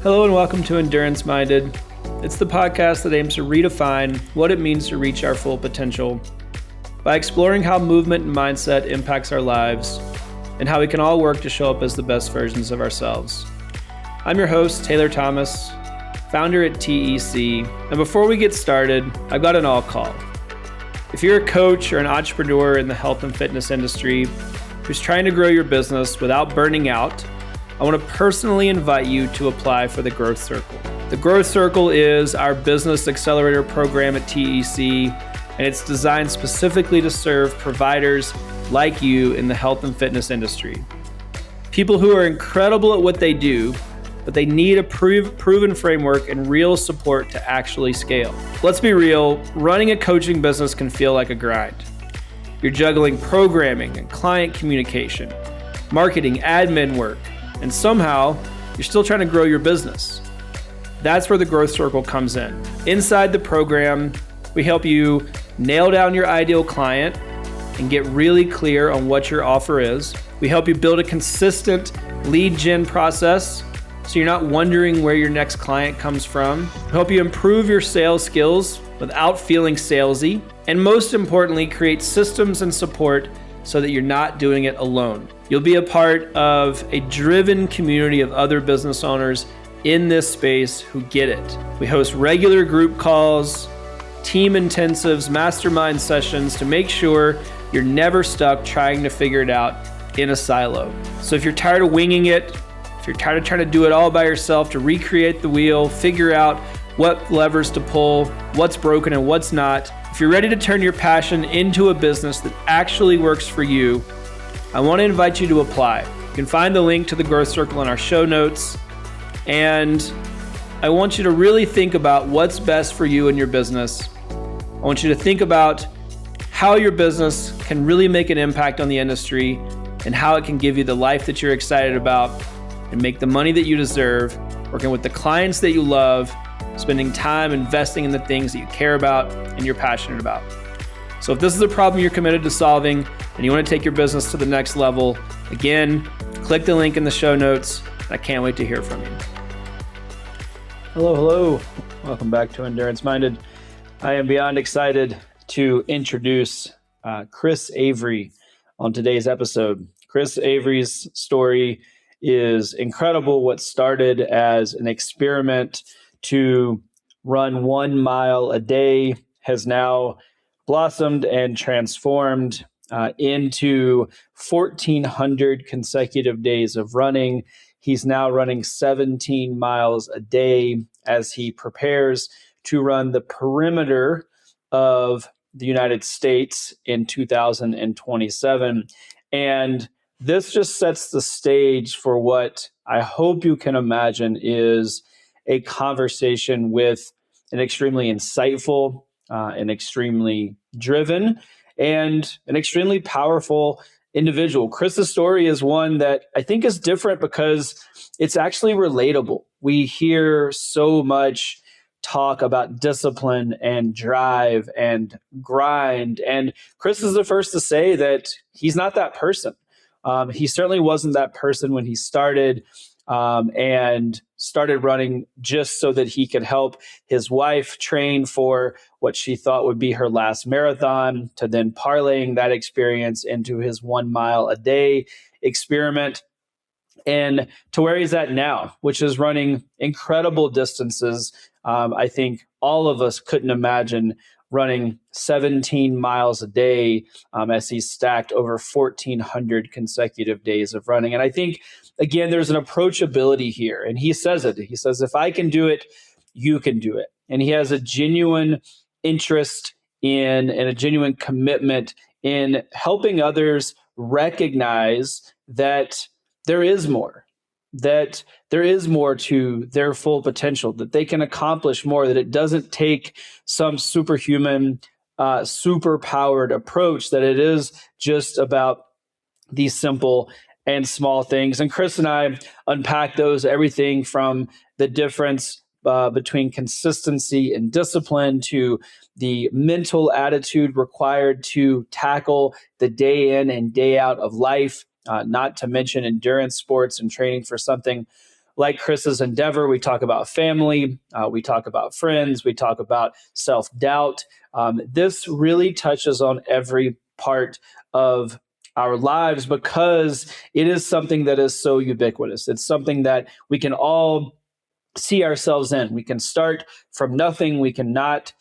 Hello and welcome to Endurance Minded. It's the podcast that aims to redefine what it means to reach our full potential by exploring how movement and mindset impacts our lives and how we can all work to show up as the best versions of ourselves. I'm your host, Taylor Thomas, founder at TEC, and before we get started, I've got an all call. If you're a coach or an entrepreneur in the health and fitness industry who's trying to grow your business without burning out, I want to personally invite you to apply for the Growth Circle. The Growth Circle is our business accelerator program at TEC, and it's designed specifically to serve providers like you in the health and fitness industry. People who are incredible at what they do, but they need a proven framework and real support to actually scale. Let's be real, running a coaching business can feel like a grind. You're juggling programming and client communication, marketing, admin work, and somehow you're still trying to grow your business. That's where the Growth Circle comes in. Inside the program, we help you nail down your ideal client and get really clear on what your offer is. We help you build a consistent lead gen process so you're not wondering where your next client comes from. We help you improve your sales skills without feeling salesy. And most importantly, create systems and support so that you're not doing it alone. You'll be a part of a driven community of other business owners in this space who get it. We host regular group calls, team intensives, mastermind sessions to make sure you're never stuck trying to figure it out in a silo. So if you're tired of winging it, if you're tired of trying to do it all by yourself, to recreate the wheel, figure out what levers to pull, what's broken and what's not, if you're ready to turn your passion into a business that actually works for you, I want to invite you to apply. You can find the link to the Growth Circle in our show notes. And I want you to really think about what's best for you and your business. I want you to think about how your business can really make an impact on the industry and how it can give you the life that you're excited about and make the money that you deserve, working with the clients that you love, spending time investing in the things that you care about and you're passionate about. So if this is a problem you're committed to solving and you want to take your business to the next level, again, click the link in the show notes. I can't wait to hear from you. Hello. Welcome back to Endurance Minded. I am beyond excited to introduce Chris Avery on today's episode. Chris Avery's story is incredible. What started as an experiment to run 1 mile a day has now blossomed and transformed into 1,400 consecutive days of running. He's now running 17 miles a day as he prepares to run the perimeter of the United States in 2027. And this just sets the stage for what I hope you can imagine is a conversation with an extremely insightful, an extremely driven, and an extremely powerful individual. Chris's story is one that I think is different because it's actually relatable. We hear so much talk about discipline and drive and grind, and Chris is the first to say that he's not that person. He certainly wasn't that person when he started and started running just so that he could help his wife train for what she thought would be her last marathon, to then parlaying that experience into his 1 mile a day experiment, and to where he's at now, which is running incredible distances. I think all of us couldn't imagine running 17 miles a day as he's stacked over 1,400 consecutive days of running. And I think, again, there's an approachability here. And he says it. He says, if I can do it, you can do it. And he has a genuine interest in and a genuine commitment in helping others recognize that there is more, that there is more to their full potential, that they can accomplish more, that it doesn't take some superhuman, super-powered approach, that it is just about these simple and small things. And Chris and I unpack those, everything from the difference between consistency and discipline to the mental attitude required to tackle the day in and day out of life, not to mention endurance sports and training for something like Chris's endeavor. We talk about family, we talk about friends, we talk about self-doubt. This really touches on every part of our lives because it is something that is so ubiquitous. It's something that we can all see ourselves in. We can start from nothing. We cannot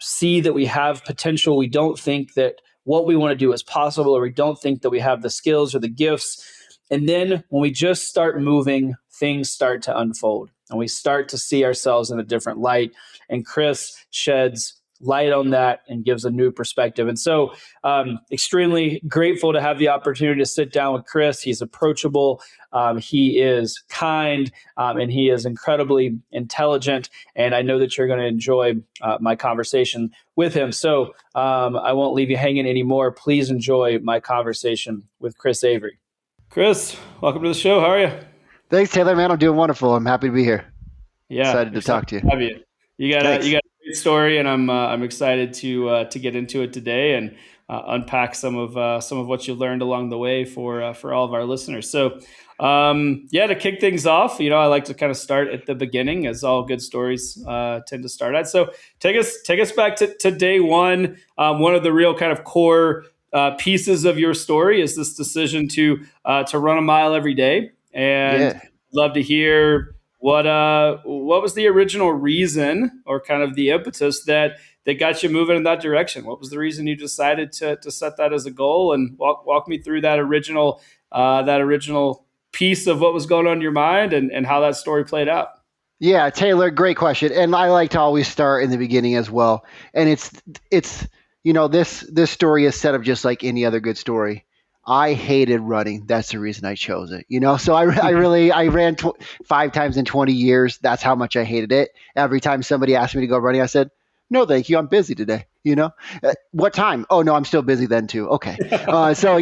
see that we have potential. We don't think that what we want to do is possible, or we don't think that we have the skills or the gifts. And then when we just start moving, things start to unfold and we start to see ourselves in a different light. And Chris sheds light on that and gives a new perspective. And so extremely grateful to have the opportunity to sit down with Chris. He's approachable. He is kind, and he is incredibly intelligent. And I know that you're going to enjoy my conversation with him. So I won't leave you hanging anymore. Please enjoy my conversation with Chris Avery. Chris, welcome to the show. How are you? Thanks, Taylor, man. I'm doing wonderful. I'm happy to be here. Yeah, excited to talk to you. Have you? You got a great story, and I'm excited to get into it today and unpack some of what you learned along the way for all of our listeners. So, to kick things off, I like to kind of start at the beginning, as all good stories tend to start at. So, take us back to day one. One of the real kind of core pieces of your story is this decision to run a mile every day, and love to hear what was the original reason or kind of the impetus that got you moving in that direction. What was the reason you decided to set that as a goal, and walk me through that original piece of what was going on in your mind and how that story played out. Yeah, Taylor, great question. And I like to always start in the beginning as well. And it's this story is set up just like any other good story. I hated running. That's the reason I chose it. So I ran 5 times in 20 years. That's how much I hated it. Every time somebody asked me to go running, I said, "No, thank you. I'm busy today." What time? Oh no, I'm still busy then too. Okay. So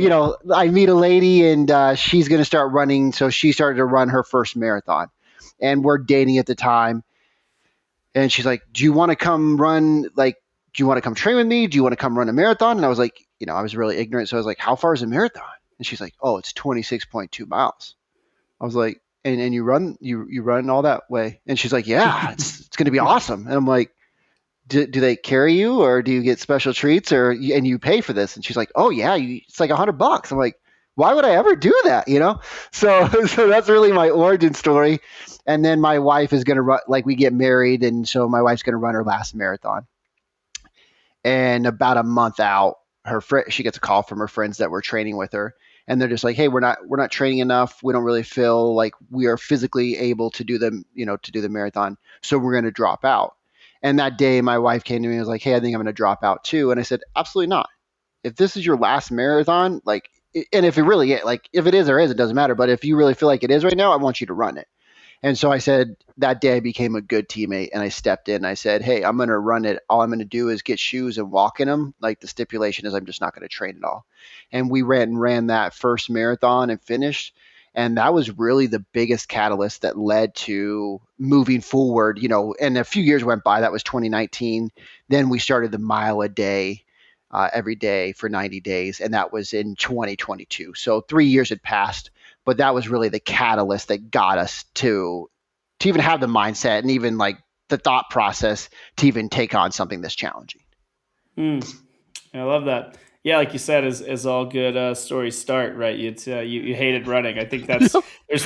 I meet a lady and she's going to start running. So she started to run her first marathon, and we're dating at the time. And she's like, "Do you want to come run? Like, do you want to come train with me? Do you want to come run a marathon?" And I was like, I was really ignorant. So I was like, "How far is a marathon?" And she's like, "Oh, it's 26.2 miles. I was like, and you run all that way? And she's like, "Yeah, it's going to be awesome." And I'm like, do they carry you, or do you get special treats, and you pay for this? And she's like, "Oh yeah, it's like $100. I'm like, why would I ever do that? So that's really my origin story. And then my wife is going to run, like we get married. And so my wife's going to run her last marathon. And about a month out, she gets a call from her friends that were training with her. And they're just like, "Hey, we're not training enough. We don't really feel like we are physically able to do the marathon. So we're going to drop out." And that day my wife came to me and was like, "Hey, I think I'm going to drop out too." And I said, "Absolutely not. If this is your last marathon, and if it really is, if it is or is, it doesn't matter. But if you really feel like it is right now, I want you to run it." And so I said, that day I became a good teammate, and I stepped in and I said, "Hey, I'm going to run it. All I'm going to do is get shoes and walk in them. Like, the stipulation is I'm just not going to train at all." And we ran that first marathon and finished. And that was really the biggest catalyst that led to moving forward, and a few years went by. That was 2019. Then we started the mile a day, every day for 90 days. And that was in 2022. So 3 years had passed, but that was really the catalyst that got us to even have the mindset and even like the thought process to even take on something this challenging. I love that. Yeah, like you said, as all good stories start, right? You hated running. I think that's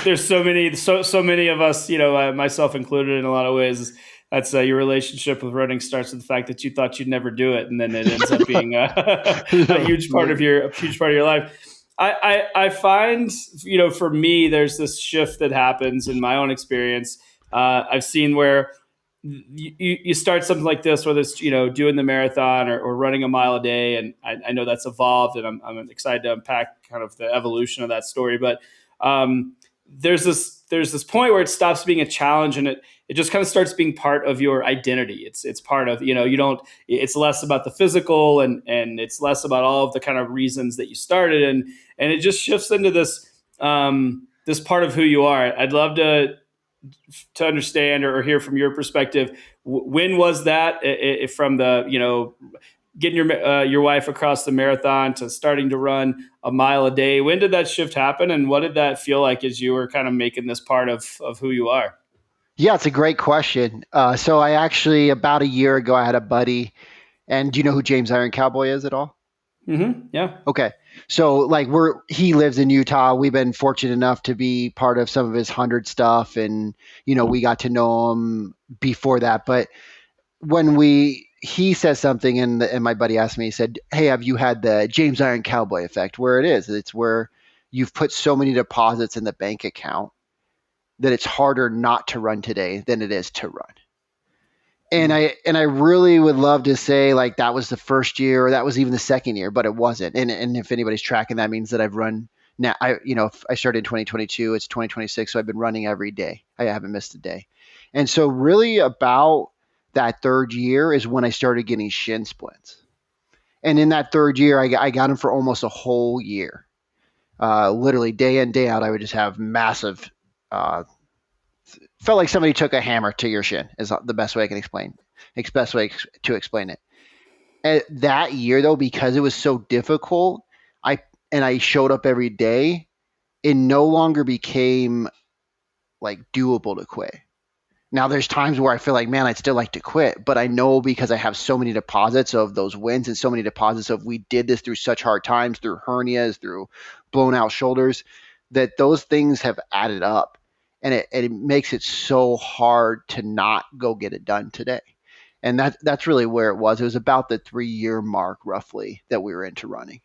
there's so many of us, myself included, in a lot of ways. That's your relationship with running starts with the fact that you thought you'd never do it, and then it ends up being a huge part of your life. I find, for me, there's this shift that happens in my own experience. I've seen where you start something like this, whether it's doing the marathon or running a mile a day, and I know that's evolved, and I'm excited to unpack kind of the evolution of that story. But there's this point where it stops being a challenge, and it just kind of starts being part of your identity. It's part of it's less about the physical, and it's less about all of the kind of reasons that you started, and it just shifts into this part of who you are. I'd love to understand or hear from your perspective. When was that, from the getting your wife across the marathon to starting to run a mile a day. When did that shift happen, and what did that feel like as you were kind of making this part of who you are? Yeah, it's a great question. So I actually, about a year ago, I had a buddy, and do you know who James Iron Cowboy is at all? Mm-hmm. Yeah. Okay. So like he lives in Utah. We've been fortunate enough to be part of some of his 100 stuff, and we got to know him before that. But when he says something, and my buddy asked me, he said, "Hey, have you had the James Iron Cowboy effect?" Where it is, it's where you've put so many deposits in the bank account that it's harder not to run today than it is to run. And I really would love to say like that was the first year or that was even the second year, but it wasn't. And if anybody's tracking, that means that I've run now. If I started in 2022, it's 2026, so I've been running every day. I haven't missed a day. And so really about that third year is when I started getting shin splints. And in that third year, I got them for almost a whole year. Literally day in, day out, I would just have massive felt like somebody took a hammer to your shin is the best way I can explain. Best way to explain it. And that year though, because it was so difficult, I showed up every day, it no longer became like doable to quit. Now there's times where I feel like, man, I'd still like to quit, but I know because I have so many deposits of those wins and so many deposits of we did this through such hard times, through hernias, through blown out shoulders, that those things have added up. And it makes it so hard to not go get it done today. And that's really where it was. It was about the 3-year mark roughly that we were into running.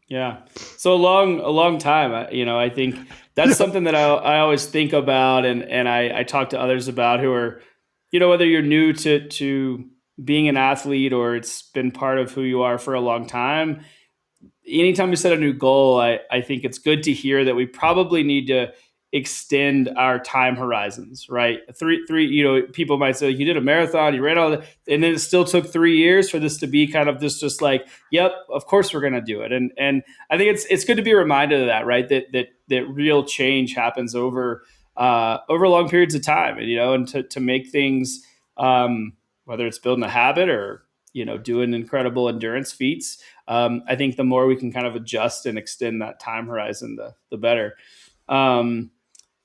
Yeah. So a long time. I think that's something that I always think about, and I talk to others about who are, whether you're new to being an athlete or it's been part of who you are for a long time. Anytime we set a new goal, I think it's good to hear that we probably need to extend our time horizons, right? Three, people might say, you did a marathon, you ran all that, and then it still took 3 years for this to be kind of this, just like, yep, of course we're going to do it. And I think it's good to be reminded of that, right? That real change happens over long periods of time, and to make things, whether it's building a habit or, doing incredible endurance feats. I think the more we can kind of adjust and extend that time horizon, the better.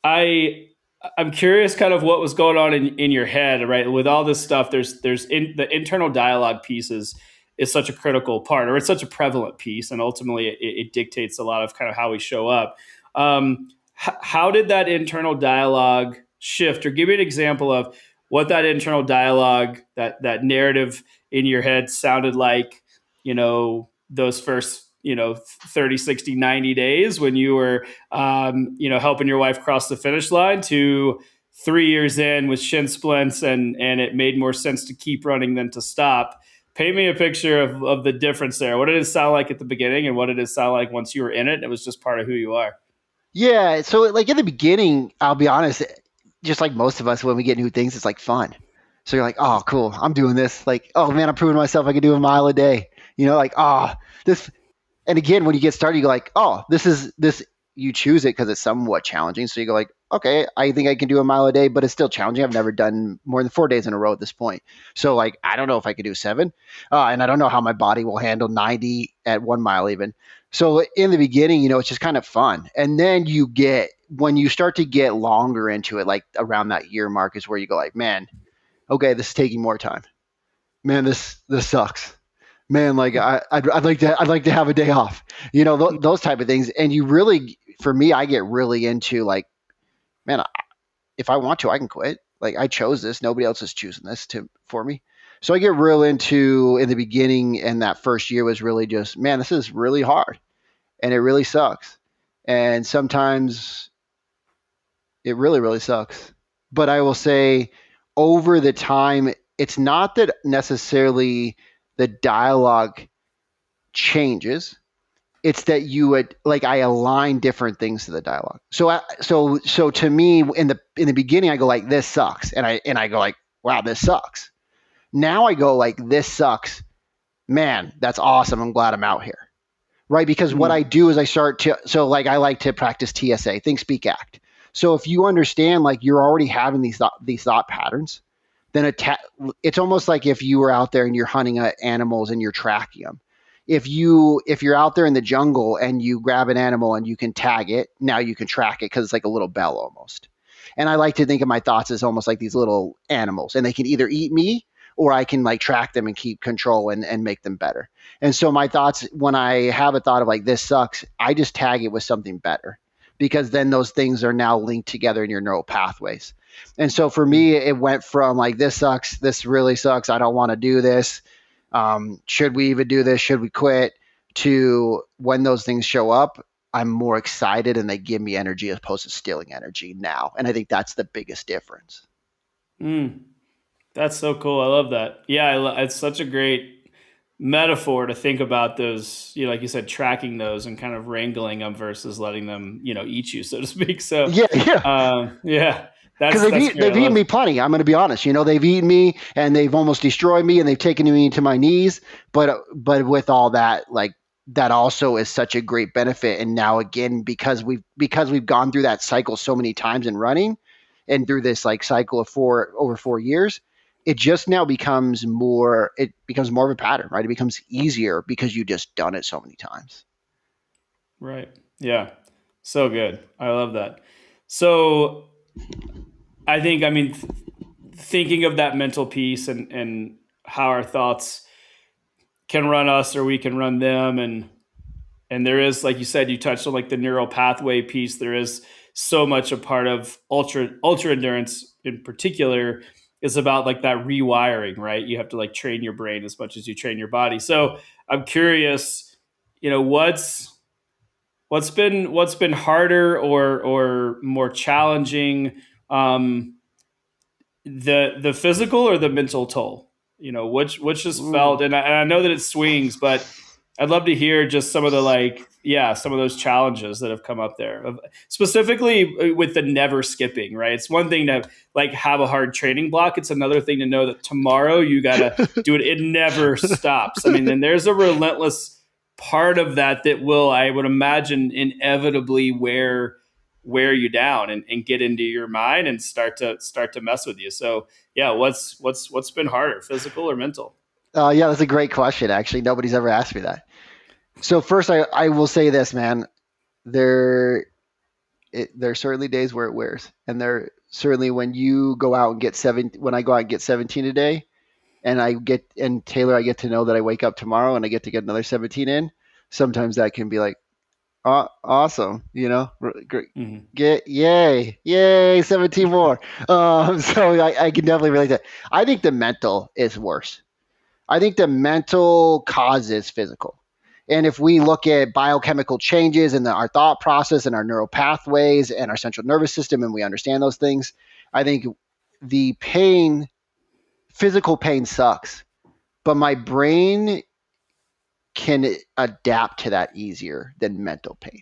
I'm curious kind of what was going on in your head, right? With all this stuff, the internal dialogue piece is such a critical part, or it's such a prevalent piece. And ultimately it dictates a lot of kind of how we show up. How did that internal dialogue shift, or give me an example of what that internal dialogue, that narrative in your head sounded like, those first 30, 60, 90 days when you were, helping your wife cross the finish line, to 3 years in with shin splints and it made more sense to keep running than to stop. Paint me a picture of the difference there. What did it sound like at the beginning, and what did it sound like once you were in it and it was just part of who you are? Yeah. So like in the beginning, I'll be honest, just like most of us, when we get new things, it's like fun. So you're like, oh, cool, I'm doing this. Like, oh man, I'm proving to myself I can do a mile a day. Like, this. And again, when you get started, you go like, oh, this. You choose it because it's somewhat challenging. So you go like, okay, I think I can do a mile a day, but it's still challenging. I've never done more than 4 days in a row at this point. So like, I don't know if I could do 7, and I don't know how my body will handle 90 at 1 mile even. So in the beginning, it's just kind of fun. And then when you start to get longer into it, like around that year mark is where you go like, man, okay, this is taking more time. Man, this sucks. Man, like I'd like to have a day off, those type of things. And you really, for me, I get really into like, man, if I want to, I can quit. Like I chose this. Nobody else is choosing this for me. So I get real into, in the beginning, and that first year was really just, man, this is really hard and it really sucks. And sometimes it really, really sucks. But I will say over the time, it's not that necessarily the dialogue changes. It's that I align different things to the dialogue. So to me, in the beginning, I go like, this sucks. And I go like, wow, this sucks. Now I go like, this sucks. Man, that's awesome. I'm glad I'm out here. Right. Because what I do is I like to practice TSA, think, speak, act. So if you understand, like you're already having these thought patterns, then it's almost like if you were out there and you're hunting animals and you're tracking them. If you're out there in the jungle and you grab an animal and you can tag it, now you can track it because it's like a little bell almost. And I like to think of my thoughts as almost like these little animals, and they can either eat me or I can like track them and keep control and make them better. And so my thoughts, when I have a thought of like this sucks, I just tag it with something better, because then those things are now linked together in your neural pathways. And so for me, it went from like, this sucks, this really sucks, I don't want to do this. Should we even do this? Should we quit? To when those things show up, I'm more excited and they give me energy as opposed to stealing energy now. And I think that's the biggest difference. That's so cool. I love that. Yeah, it's such a great metaphor to think about those, like you said, tracking those and kind of wrangling them versus letting them, eat you, so to speak. So yeah. That's because they've eaten me plenty. I'm going to be honest. They've eaten me and they've almost destroyed me and they've taken me to my knees. But with all that, like, that also is such a great benefit. And now again, because we've gone through that cycle so many times in running, and through this like cycle of over 4 years, it just now becomes more of a pattern, right? It becomes easier because you just done it so many times. Right. Yeah. So good. I love that. So I think, thinking of that mental piece and how our thoughts can run us or we can run them. And there is, like you said, you touched on like the neural pathway piece. There is so much a part of ultra endurance in particular is about like that rewiring, right? You have to like train your brain as much as you train your body. So I'm curious, what's been harder or more challenging, the physical or the mental toll? Which has felt, and I know that it swings, but I'd love to hear just some of some of those challenges that have come up there, specifically with the never skipping, right? It's one thing to like have a hard training block. It's another thing to know that tomorrow you got to do it. It never stops. And there's a relentless part of that will, I would imagine, inevitably wear you down and get into your mind and start to mess with you. So yeah, what's been harder, physical or mental? Yeah, that's a great question. Actually, nobody's ever asked me that. So first, I will say this, man. There are certainly days where it wears, and there certainly when you go out and get when I go out and get 17 a day, and Taylor, I get to know that I wake up tomorrow and I get to get another 17 in. Sometimes that can be like, awesome, great, yay, 17 more. So I can definitely relate to that. I think the mental is worse. I think the mental causes physical. And if we look at biochemical changes in our thought process and our neural pathways and our central nervous system, and we understand those things, I think the physical pain sucks, but my brain can adapt to that easier than mental pain.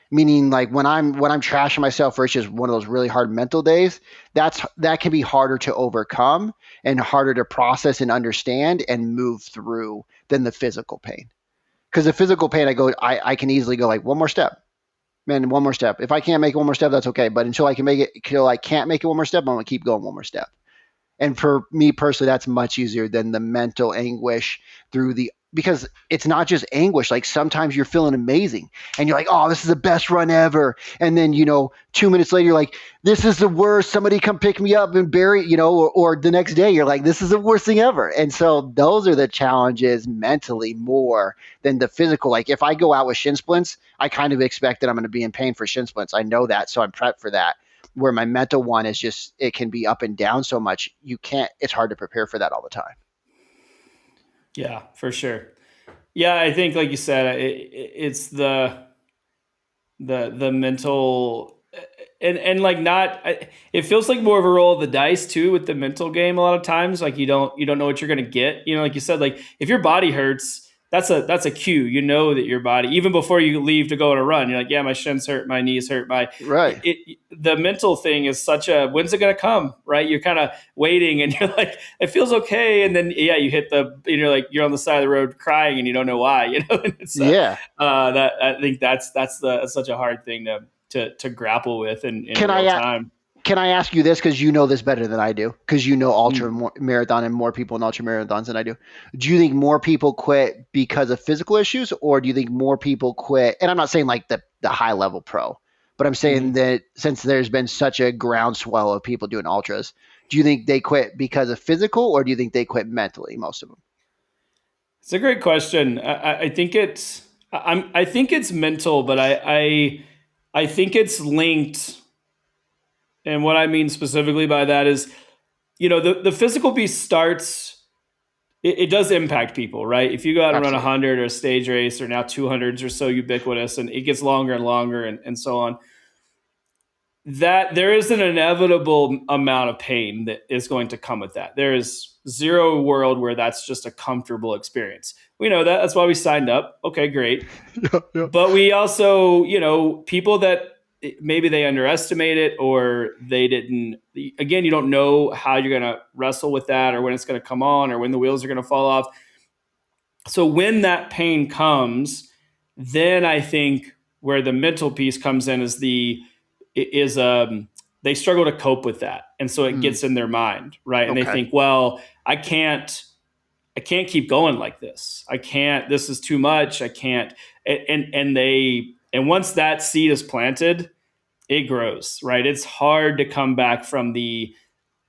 Meaning, like when I'm trashing myself, or it's just one of those really hard mental days, that can be harder to overcome and harder to process and understand and move through than the physical pain. Because the physical pain, I can easily go like one more step, man, one more step. If I can't make one more step, that's okay. But until I can't make it one more step, I'm gonna keep going one more step. And for me personally, that's much easier than the mental anguish because it's not just anguish. Like sometimes you're feeling amazing and you're like, oh, this is the best run ever. And then, 2 minutes later, you're like, this is the worst. Somebody come pick me up and bury, or the next day you're like, this is the worst thing ever. And so those are the challenges mentally more than the physical. Like if I go out with shin splints, I kind of expect that I'm going to be in pain for shin splints. I know that. So I'm prepped for that. Where my mental one is just, it can be up and down so much. It's hard to prepare for that all the time. Yeah, for sure. Yeah, I think like you said, it's the mental and like not. It feels like more of a roll of the dice too with the mental game. A lot of times, like you don't know what you're gonna get. Like you said, like if your body hurts, that's a cue. That your body, even before you leave to go on a run, you're like, yeah, my shins hurt, my knees hurt, right. The mental thing is such a, when's it going to come? Right. You're kind of waiting and you're like, it feels okay. And then, you hit you're like, you're on the side of the road crying and you don't know why, And it's, yeah. I think that's such a hard thing to grapple with in real time. can I ask you this, because you know this better than I do, because you know ultra Mm. marathon and more people in ultra marathons than I do. Do you think more people quit because of physical issues, or do you think more people quit? And I'm not saying like the high level pro, but I'm saying Mhm. that since there's been such a groundswell of people doing ultras, do you think they quit because of physical, or do you think they quit mentally? Most of them. It's a great question. I think I think it's mental, but I think it's linked. And what I mean specifically by that is, the physical piece starts. It does impact people, right? If you go out and run a Absolutely. 100 or a stage race, or now 200s are so ubiquitous, and it gets longer and longer, and so on, that there is an inevitable amount of pain that is going to come with that. There is zero world where that's just a comfortable experience. We know that. That's why we signed up. Okay, great. Yeah, yeah. But we also, people that maybe they underestimate it, or they didn't. Again, you don't know how you're going to wrestle with that, or when it's going to come on, or when the wheels are going to fall off. So when that pain comes, then I think where the mental piece comes in is they struggle to cope with that, and so it Mm, gets in their mind, right? And they okay. think, well, I can't keep going like this. I can't. This is too much. I can't. And once that seed is planted, it grows, right? It's hard to come back from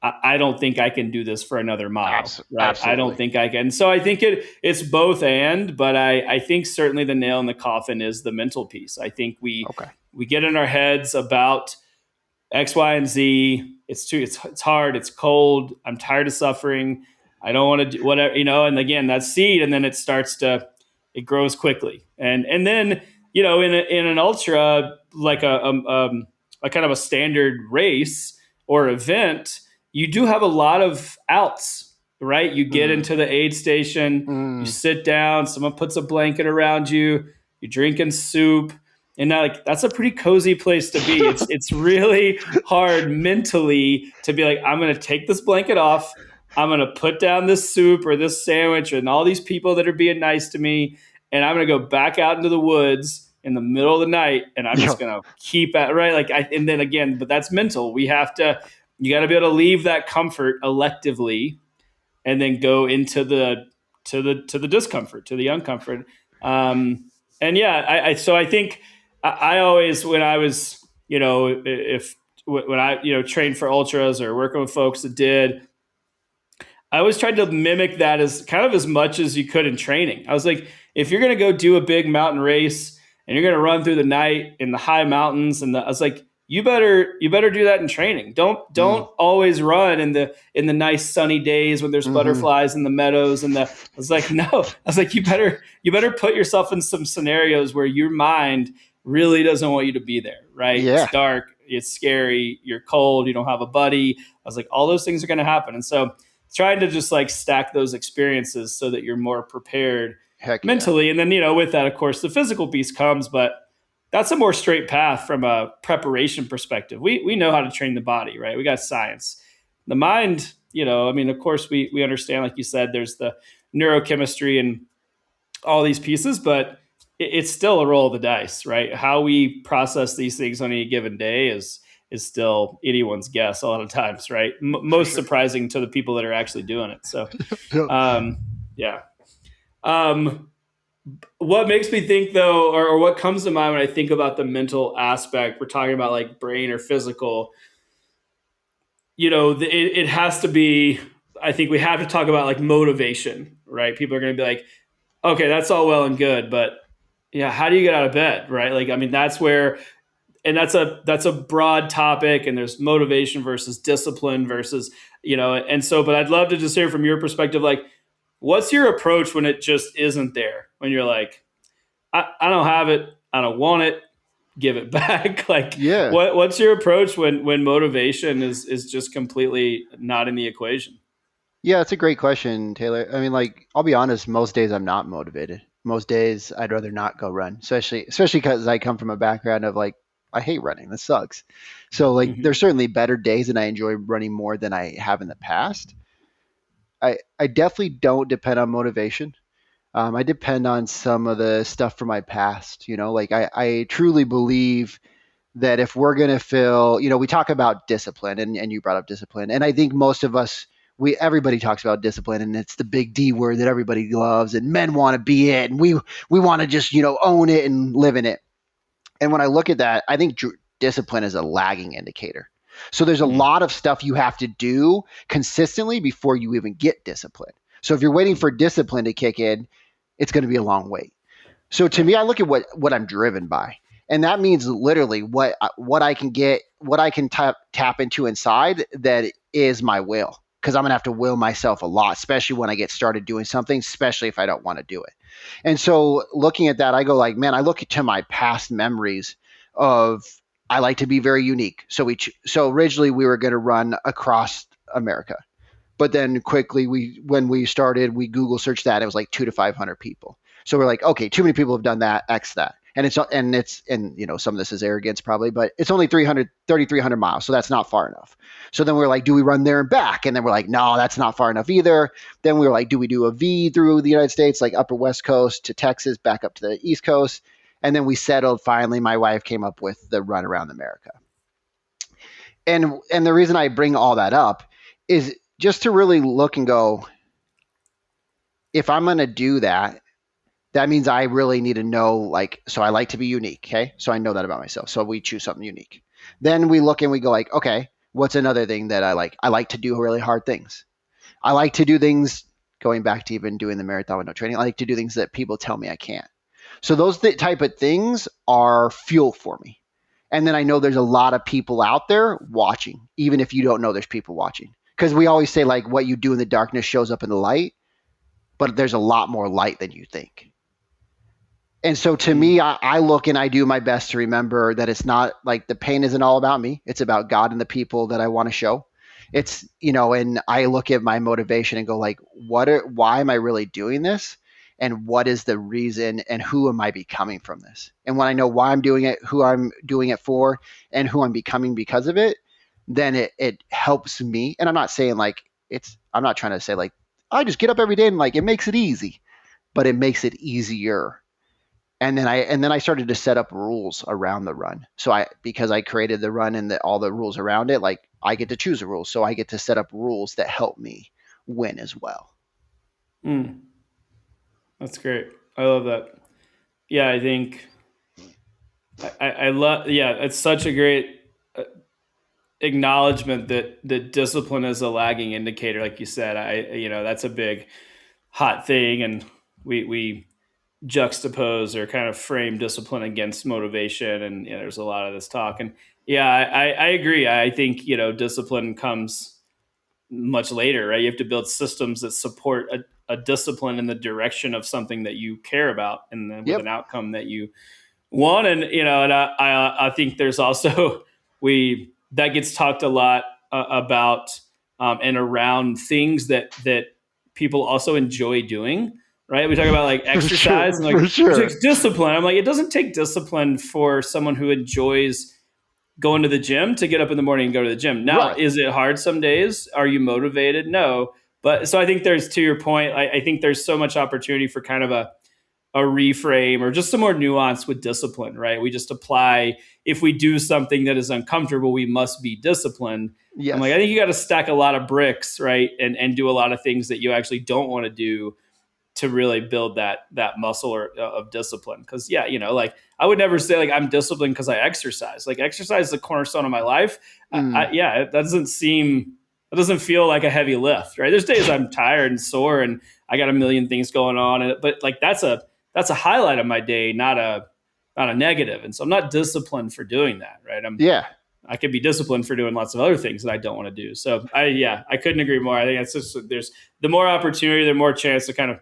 I don't think I can do this for another mile, right? I don't Absolutely. think I can. So I think it's both and, but I think certainly the nail in the coffin is the mental piece. I think we Okay. we get in our heads about X, Y, and Z. It's hard. It's cold. I'm tired of suffering. I don't want to do whatever, and again, that seed, and then it grows quickly. And then, in an ultra, like a kind of a standard race or event, you do have a lot of outs, right? You get Mm, into the aid station, you mm. sit down, someone puts a blanket around you, you're drinking soup, and now, like, that's a pretty cozy place to be. It's really hard mentally to be like, I'm going to take this blanket off. I'm going to put down this soup or this sandwich and all these people that are being nice to me, and I'm going to go back out into the woods in the middle of the night, and I'm Yeah. just going to keep at right. And then again, but that's mental. You got to be able to leave that comfort electively, and then go into the discomfort, to the uncomfort. And yeah, so I think I always, when I was, if when I trained for ultras or working with folks that did, I always tried to mimic that as kind of as much as you could in training. I was like, if you're going to go do a big mountain race and you're going to run through the night in the high mountains, I was like, you better do that in training. Don't Mm, always run in the nice sunny days when there's hmm. butterflies in the meadows I was like, no. I was like, you better put yourself in some scenarios where your mind really doesn't want you to be there, right? It's Yeah. dark, it's scary, you're cold, you don't have a buddy. I was like, all those things are going to happen. And so trying to just like stack those experiences so that you're more prepared Heck yeah. mentally. And then, with that, of course, the physical piece comes, but that's a more straight path from a preparation perspective. We know how to train the body, right? We got science. The mind, of course, we understand, like you said, there's the neurochemistry and all these pieces, but it's still a roll of the dice, right? How we process these things on any given day is still anyone's guess a lot of times, right? For Most sure. surprising to the people that are actually doing it. So, Yeah. yeah. Um, what makes me think, though, or what comes to mind when I think about the mental aspect, we're talking about like brain or physical, it has to be, I think we have to talk about like motivation, right? People are going to be like, okay, that's all well and good, but yeah, how do you get out of bed, right? Like, I mean, that's where, and that's a broad topic, and there's motivation versus discipline versus, and so, but I'd love to just hear from your perspective, like, what's your approach when it just isn't there? When you're like, I don't have it, I don't want it, give it back. Like, Yeah. what's your approach when motivation is just completely not in the equation? Yeah, it's a great question, Taylor. I mean, like, I'll be honest, most days I'm not motivated. Most days I'd rather not go run, especially because I come from a background of like I hate running. This sucks. So like Hmm. there's certainly better days and I enjoy running more than I have in the past. I definitely don't depend on motivation. I depend on some of the stuff from my past, like I truly believe that if we're going to feel, we talk about discipline, and you brought up discipline. And I think most of us, everybody talks about discipline, and it's the big D word that everybody loves, and men want to be it. And we want to just, own it and live in it. And when I look at that, I think discipline is a lagging indicator. So there's a lot of stuff you have to do consistently before you even get discipline. So if you're waiting for discipline to kick in, it's going to be a long wait. So to me, I look at what I'm driven by. And that means literally what I can get, what I can tap into inside that is my will. Because I'm going to have to will myself a lot, especially when I get started doing something, especially if I don't want to do it. And so looking at that, I go like, man, I look to my past memories of, I like to be very unique. So originally we were going to run across America. But then quickly, when we started, we Google searched that. It was like 200 to 500 people. So we're like, okay, too many people have done that. X that, and some of this is arrogance probably, but it's only 3,300 miles, so that's not far enough. So then we're like, do we run there and back? And then we're like, no, that's not far enough either. Then we were like, do we do a V through the United States, like upper West Coast to Texas, back up to the East Coast? And then we settled. Finally, my wife came up with the run around America. And the reason I bring all that up is just to really look and go, if I'm going to do that, that means I really need to know, so I like to be unique. Okay. So I know that about myself. So we choose something unique. Then we look and we go like, okay, what's another thing that I like? I like to do really hard things. I like to do things, going back to even doing the marathon with no training, I like to do things that people tell me I can't. So those type of things are fuel for me. And then I know there's a lot of people out there watching, even if you don't know there's people watching. Because we always say like what you do in the darkness shows up in the light, but there's a lot more light than you think. And so to me, I look and I do my best to remember that it's not like the pain isn't all about me. It's about God and the people that I want to show. It's, and I look at my motivation and go like, why am I really doing this? And what is the reason and who am I becoming from this? And when I know why I'm doing it, who I'm doing it for, and who I'm becoming because of it, then it helps me. And I'm not saying I'm not trying to say like, I just get up every day and like, it makes it easy, but it makes it easier. And then I started to set up rules around the run. So because I created the run and all the rules around it, like I get to choose the rules. So I get to set up rules that help me win as well. That's great. I love that. Yeah, I think I love. Yeah, it's such a great acknowledgement that discipline is a lagging indicator, like you said. That's a big hot thing, and we juxtapose or kind of frame discipline against motivation, and there's a lot of this talk. And I agree. I think discipline comes much later, right? You have to build systems that support a discipline in the direction of something that you care about, and then with an outcome that you want. And and I think there's also that gets talked a lot about and around things that people also enjoy doing. Right? We talk about like exercise and like it takes discipline. I'm like, it doesn't take discipline for someone who enjoys going to the gym to get up in the morning and go to the gym. Now, Is it hard some days? Are you motivated? No. But so I think to your point, I think there's so much opportunity for kind of a reframe or just some more nuance with discipline, right? We just apply, if we do something that is uncomfortable, we must be disciplined. Yes. I'm like, I think you got to stack a lot of bricks, right? And do a lot of things that you actually don't want to do to really build that muscle of discipline. Because like I would never say like I'm disciplined because I exercise. Like exercise is the cornerstone of my life. It doesn't feel like a heavy lift, right? There's days I'm tired and sore and I got a million things going on, but like that's a highlight of my day, not a negative. And so I'm not disciplined for doing that, right? I could be disciplined for doing lots of other things that I don't want to do. So I couldn't agree more. I think it's just there's the more opportunity, the more chance to kind of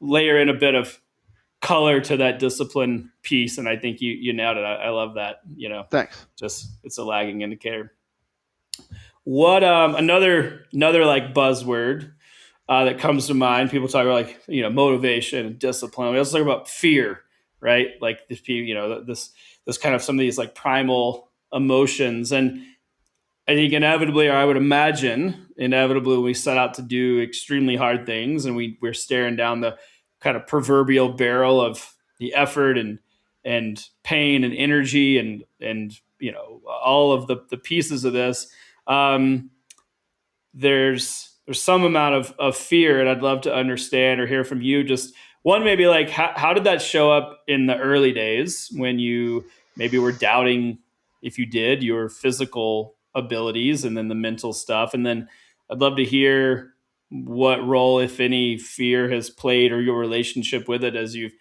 layer in a bit of color to that discipline piece. And I think you nailed it. I love that, Thanks. Just, it's a lagging indicator. What, another like buzzword, that comes to mind, people talk about like, motivation and discipline. We also talk about fear, right? Like this kind of some of these like primal emotions. And I think inevitably, or I would imagine inevitably, we set out to do extremely hard things and we're staring down the kind of proverbial barrel of the effort and and pain and energy and all of the pieces of this. There's some amount of fear, and I'd love to understand or hear from you. Just one, maybe like how did that show up in the early days when you maybe were doubting if you did your physical abilities, and then the mental stuff, and then I'd love to hear what role, if any, fear has played or your relationship with it as you've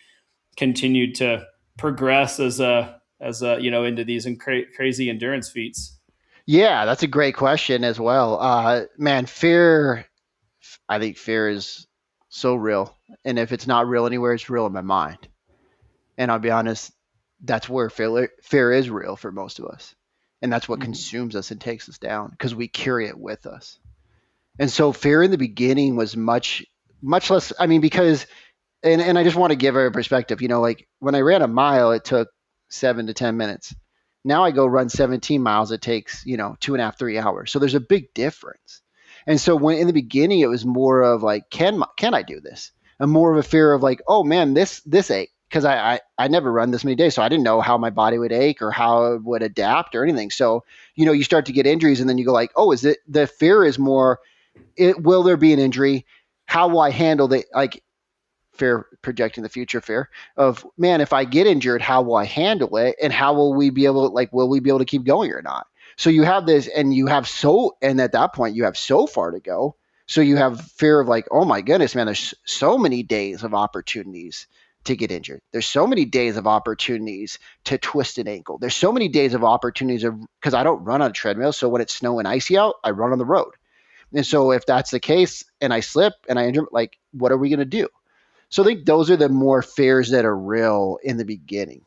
continued to progress as a into these crazy endurance feats. Yeah, that's a great question as well. Man, fear, I think fear is so real. And if it's not real anywhere, it's real in my mind. And I'll be honest, that's where fear is real for most of us. And that's what Mhm. consumes us and takes us down because we carry it with us. And so fear in the beginning was much less. I mean, because and I just want to give a perspective. Like when I ran a mile, it took 7 to 10 minutes. Now I go run 17 miles, it takes 2.5, 3 hours. So there's a big difference. And so when in the beginning, it was more of like, can I do this? And more of a fear of like, oh man, this ache because I never run this many days, so I didn't know how my body would ache or how it would adapt or anything. So you start to get injuries, and then you go like, oh, is it the fear is more? Will there be an injury? How will I handle the like fear, projecting the future fear of, man, if I get injured, how will I handle it, and how will we be able will we be able to keep going or not? So you have this, and and at that point you have so far to go. So you have fear of like, oh my goodness, man, there's so many days of opportunities to get injured. There's so many days of opportunities to twist an ankle. There's so many days of opportunities of, because I don't run on a treadmill. So when it's snow and icy out, I run on the road. And so if that's the case and I slip and I injure, like, what are we going to do? So I think those are the more fears that are real in the beginning.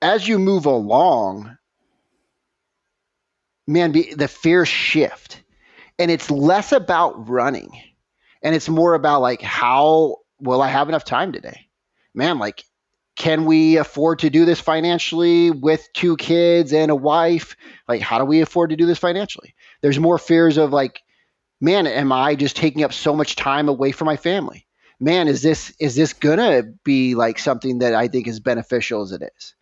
As you move along, man, the fears shift, and it's less about running, and it's more about like, how will I have enough time today? Man, like, can we afford to do this financially with 2 kids and a wife? Like, how do we afford to do this financially? There's more fears of like, man, am I just taking up so much time away from my family? Man, is this gonna be like something that I think is beneficial as it is?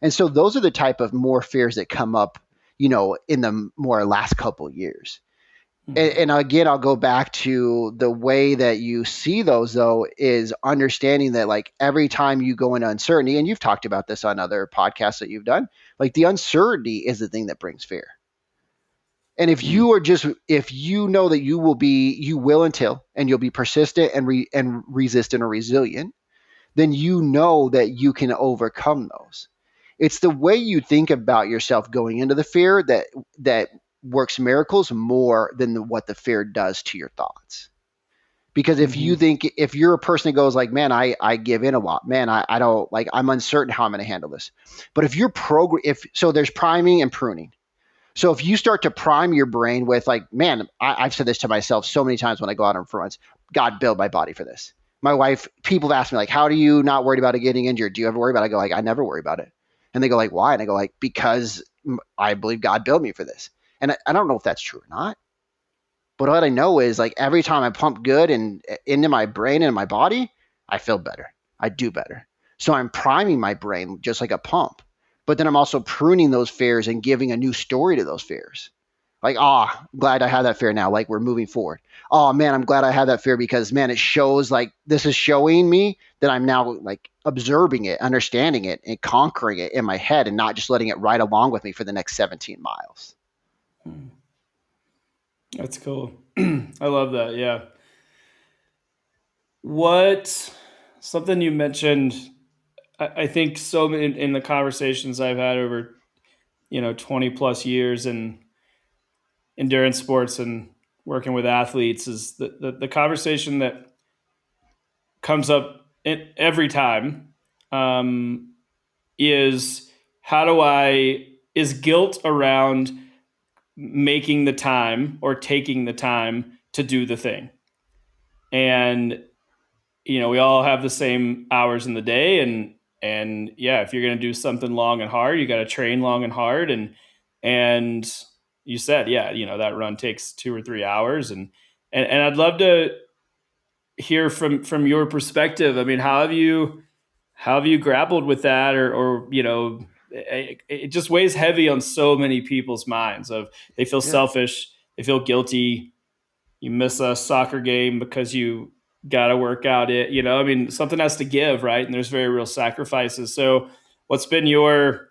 And so those are the type of more fears that come up, in the more last couple of years. And again, I'll go back to the way that you see those though is understanding that like every time you go into uncertainty, and you've talked about this on other podcasts that you've done, like the uncertainty is the thing that brings fear. And if you know that you will until, and you'll be persistent and resistant or resilient, then you know that you can overcome those. It's the way you think about yourself going into the fear that works miracles more than what the fear does to your thoughts. Because Mm-hmm. if you're a person that goes like, man, I give in a lot, man, I don't like, I'm uncertain how I'm going to handle this. But if you're if so, there's priming and pruning. So if you start to prime your brain with like, man, I've said this to myself so many times when I go out on runs, God built my body for this. My wife, people have asked me like, how do you not worry about it getting injured? Do you ever worry about it? I go like, I never worry about it. And they go like, why? And I go like, because I believe God built me for this. And I don't know if that's true or not. But what I know is like every time I pump good and into my brain and my body, I feel better. I do better. So I'm priming my brain just like a pump. But then I'm also pruning those fears and giving a new story to those fears. Like, glad I had that fear now. Like, we're moving forward. Oh man, I'm glad I had that fear because, man, it shows like this is showing me that I'm now like observing it, understanding it, and conquering it in my head, and not just letting it ride along with me for the next 17 miles. That's cool. I love that. Yeah. What something you mentioned, I think so in the conversations I've had over 20 plus years in endurance sports and working with athletes is the conversation that comes up every time, um, is how do I is guilt around making the time or taking the time to do the thing. And we all have the same hours in the day, and yeah, if you're going to do something long and hard, you got to train long and hard, and you said, yeah, that run takes 2 or 3 hours, and I'd love to hear from your perspective. I mean, how have you how have you grappled with that, or it just weighs heavy on so many people's minds of they feel Yeah. selfish, they feel guilty. You miss a soccer game because you got to work out I mean, something has to give, right? And there's very real sacrifices. So what's been your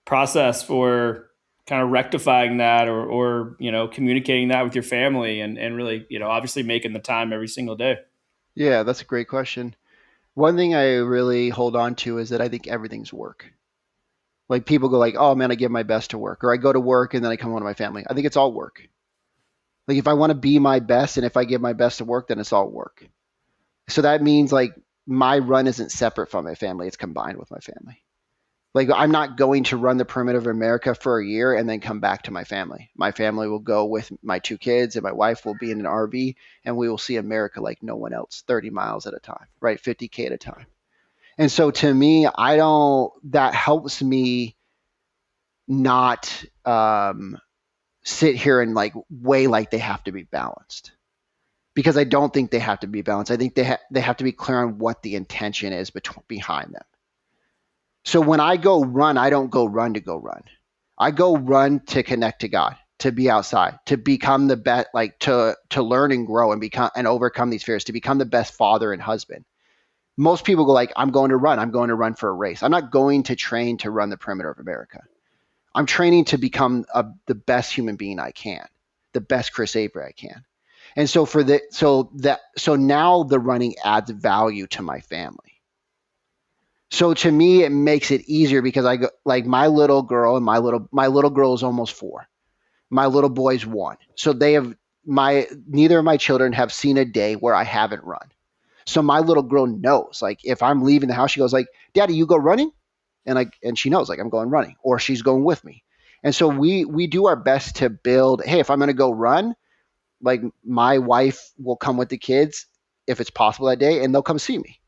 process for kind of rectifying that, or communicating that with your family, and really, obviously making the time every single day? Yeah, that's a great question. One thing I really hold on to is that I think everything's work. Like people go like, "Oh man, I give my best to work," or I go to work and then I come home to my family. I think it's all work. Like if I want to be my best and if I give my best to work, then it's all work. So that means like my run isn't separate from my family; it's combined with my family. Like I'm not going to run the perimeter of America for a year and then come back to my family. My family will go with my two kids and my wife will be in an RV and we will see America like no one else, 30 miles at a time, right? 50K at a time. And so to me, I don't, that helps me not sit here and like weigh like they have to be balanced because I don't think they have to be balanced. I think they have to be clear on what the intention is behind them. So when I go run, I don't go run to go run. I go run to connect to God, to be outside, to become the best, like to learn and grow and become and overcome these fears, to become the best father and husband. Most people go like, I'm going to run. I'm going to run for a race. I'm not going to train to run the perimeter of America. I'm training to become the best human being I can, the best Chris Avery I can. And so so now the running adds value to my family. So to me, it makes it easier because I go like my little girl and my little girl is almost 4. My little boy's 1. So they have my neither of my children have seen a day where I haven't run. So my little girl knows like if I'm leaving the house, she goes like, "Daddy, you go running?" And she knows like I'm going running or she's going with me. And so we do our best to build. Hey, if I'm going to go run, like my wife will come with the kids if it's possible that day, and they'll come see me.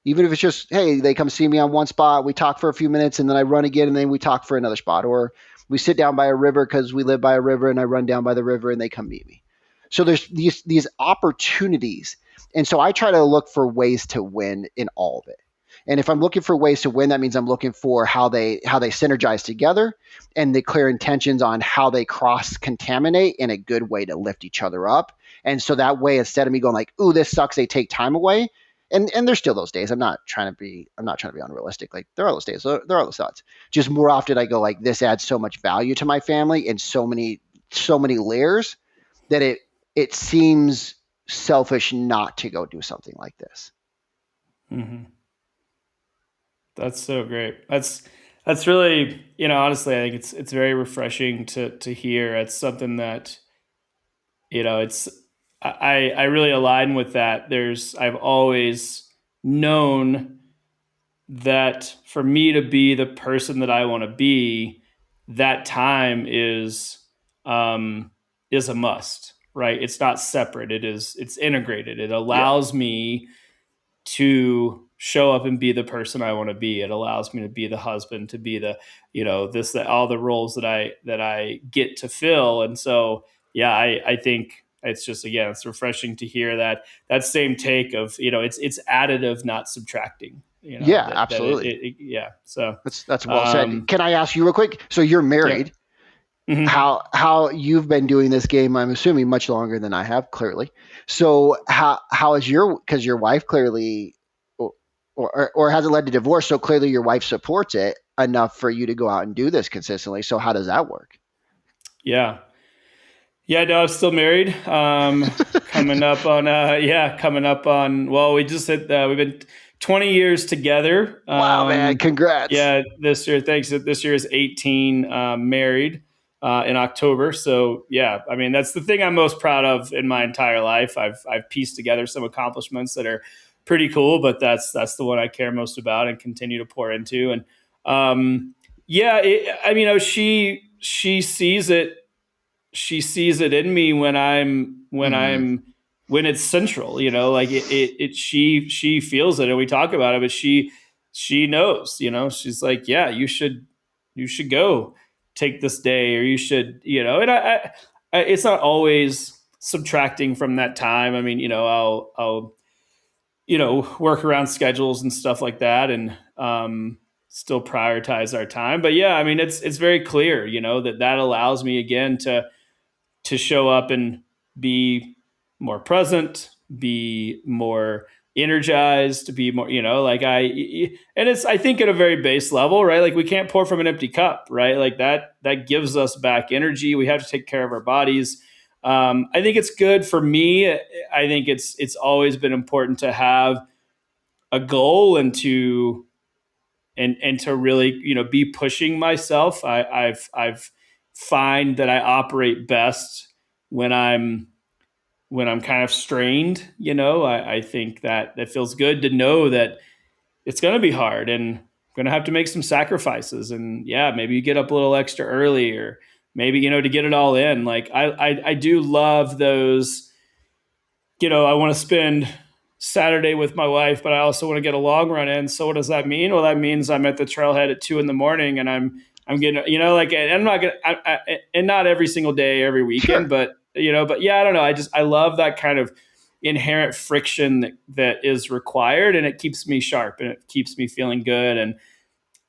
Even if it's just, hey, they come see me on one spot, we talk for a few minutes, and then I run again, and then we talk for another spot. Or we sit down by a river because we live by a river, and I run down by the river, and they come meet me. So there's these opportunities, and so I try to look for ways to win in all of it. And if I'm looking for ways to win, that means I'm looking for how they synergize together, and the clear intentions on how they cross contaminate in a good way to lift each other up. And so that way, instead of me going like, "Ooh, this sucks," they take time away, and there's still those days. I'm not trying to be unrealistic. Like there are those days. There are those thoughts. Just more often I go like this adds so much value to my family in so many layers that it seems selfish not to go do something like this. Mm-hmm. That's so great. That's really, honestly, I think it's very refreshing to hear. It's something that, it's I really align with that. I've always known that for me to be the person that I want to be, that time is a must, right? It's not separate. It's integrated. It Yeah. allows me to show up and be the person I want to be. It allows me to be the husband, to be the, all the roles that I get to fill. And so, yeah, I think it's just, again, it's refreshing to hear that same take of, it's additive, not subtracting, Yeah, that absolutely. yeah. So, That's well said. um, Can I ask you real quick? So you're yeah. married. Mhm. How you've been doing this game? I'm assuming much longer than I have, clearly. So how is because your wife clearly, or has it led to divorce? So clearly your wife supports it enough for you to go out and do this consistently. So how does that work? Yeah. Yeah, no, I'm still married. Coming up on, well, we just hit, we've been 20 years together. Wow, man! Congrats. Yeah, this year, thanks. This year is 18, married, in October. So yeah, I mean, that's the thing I'm most proud of in my entire life. I've pieced together some accomplishments that are pretty cool, but that's the one I care most about and continue to pour into. And, yeah, I mean, she sees it, in me when Hmm. when it's central, like she feels it, and we talk about it, but she knows, she's like, yeah, you should go take this day, or you should, and it's not always subtracting from that time. I mean, I'll work around schedules and stuff like that, and still prioritize our time. But yeah, I mean, it's very clear, that allows me again to show up and be more present, be more energized, to be more, I think at a very base level, right? Like we can't pour from an empty cup, right? Like that gives us back energy. We have to take care of our bodies. I think it's good for me. I think it's always been important to have a goal and to really, be pushing myself. I've find that I operate best when I'm kind of strained. I think that feels good to know that it's going to be hard and I'm going to have to make some sacrifices. And yeah, maybe you get up a little extra early, or maybe, to get it all in. Like I do love those, I want to spend Saturday with my wife, but I also want to get a long run in. So what does that mean? Well, that means I'm at the trailhead at 2 a.m. and I'm getting, and I'm not gonna, and not every single day, every weekend, Sure. but yeah, I don't know. I love that kind of inherent friction that is required, and it keeps me sharp and it keeps me feeling good. And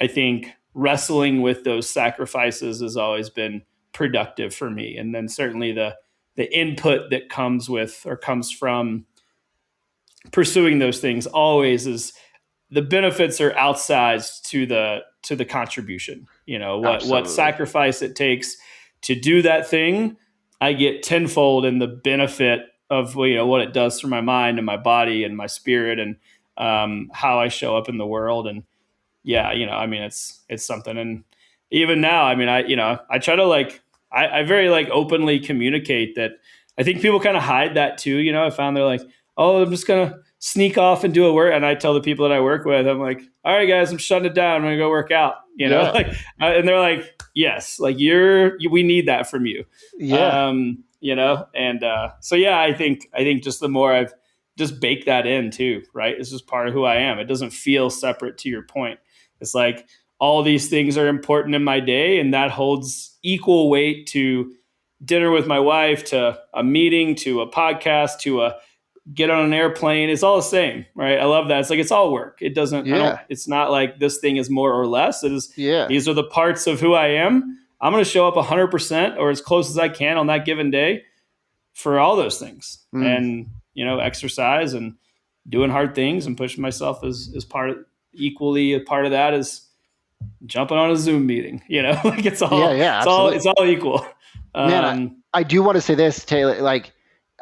I think wrestling with those sacrifices has always been productive for me. And then certainly the input that comes with or comes from pursuing those things always is the benefits are outsized to the contribution. What Absolutely. sacrifice it takes to do that thing, I get tenfold in the benefit of what it does for my mind and my body and my spirit, and how I show up in the world. And yeah, I mean, it's something. And even now, I mean, I try to I very openly communicate that. I think people kind of hide that too. I found they're like, oh, I'm just going to sneak off and do a work. And I tell the people that I work with, I'm like, all right, guys, I'm shutting it down. I'm going to go work out, Yeah. and they're like, yes, like we need that from you. Yeah. And so, yeah, I think just the more I've just baked that in too, right? It's just part of who I am. It doesn't feel separate, to your point. It's like all these things are important in my day, and that holds equal weight to dinner with my wife, to a meeting, to a podcast, to a get on an airplane. It's all the same, right? I love that. It's like it's all work. It doesn't. I don't. Yeah. It's not like this thing is more or less. It is. Yeah. These are the parts of who I am. I'm going to show up 100% or as close as I can on that given day for all those things, Mm. and exercise and doing hard things and pushing myself is part of, equally a part of that is jumping on a Zoom meeting. Like Yeah. Yeah. it's Absolutely. all equal. Man, I do want to say this, Taylor. Like,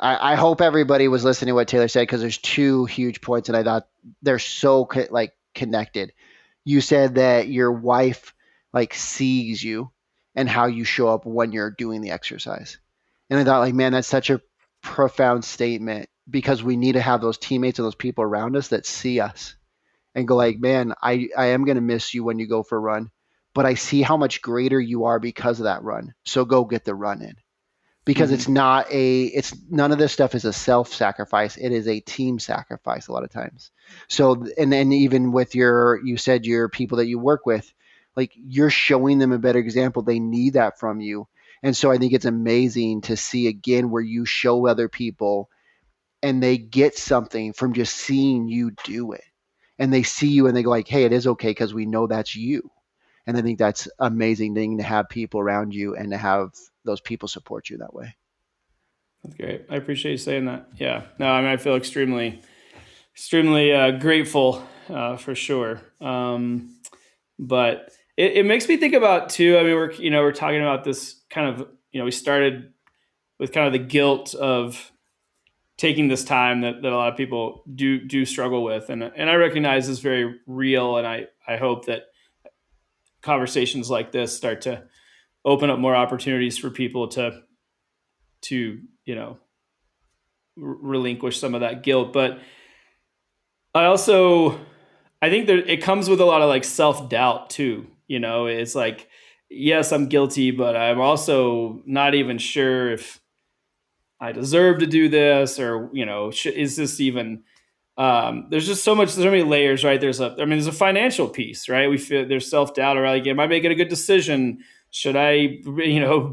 I hope everybody was listening to what Taylor said, because there's two huge points, and I thought they're so connected. You said that your wife sees you and how you show up when you're doing the exercise, and I thought, like, man, that's such a profound statement, because we need to have those teammates and those people around us that see us and go like, man, I am going to miss you when you go for a run, but I see how much greater you are because of that run. So go get the run in, because Mhm. it's none of this stuff is a self-sacrifice. It is a team sacrifice a lot of times. So, and then even with you said your people that you work with, like, you're showing them a better example. They need that from you. And so I think it's amazing to see again where you show other people and they get something from just seeing you do it. And they see you and they go like, hey, it is okay because we know that's you. And I think that's amazing thing to have people around you and to have those people support you that way. That's great. I appreciate you saying that. Yeah. No, I mean, I feel extremely grateful, for sure. But it makes me think about too. I mean, we're talking about this kind of, we started with kind of the guilt of taking this time that a lot of people do struggle with, and I recognize is very real, and I hope that conversations like this start to open up more opportunities for people to relinquish some of that guilt. But I also, I think that it comes with a lot of self-doubt too. It's like, yes, I'm guilty, but I'm also not even sure if I deserve to do this, or is this even there's just there's so many layers, right? There's a financial piece, right? We feel there's self-doubt around, like, am I making a good decision? should I,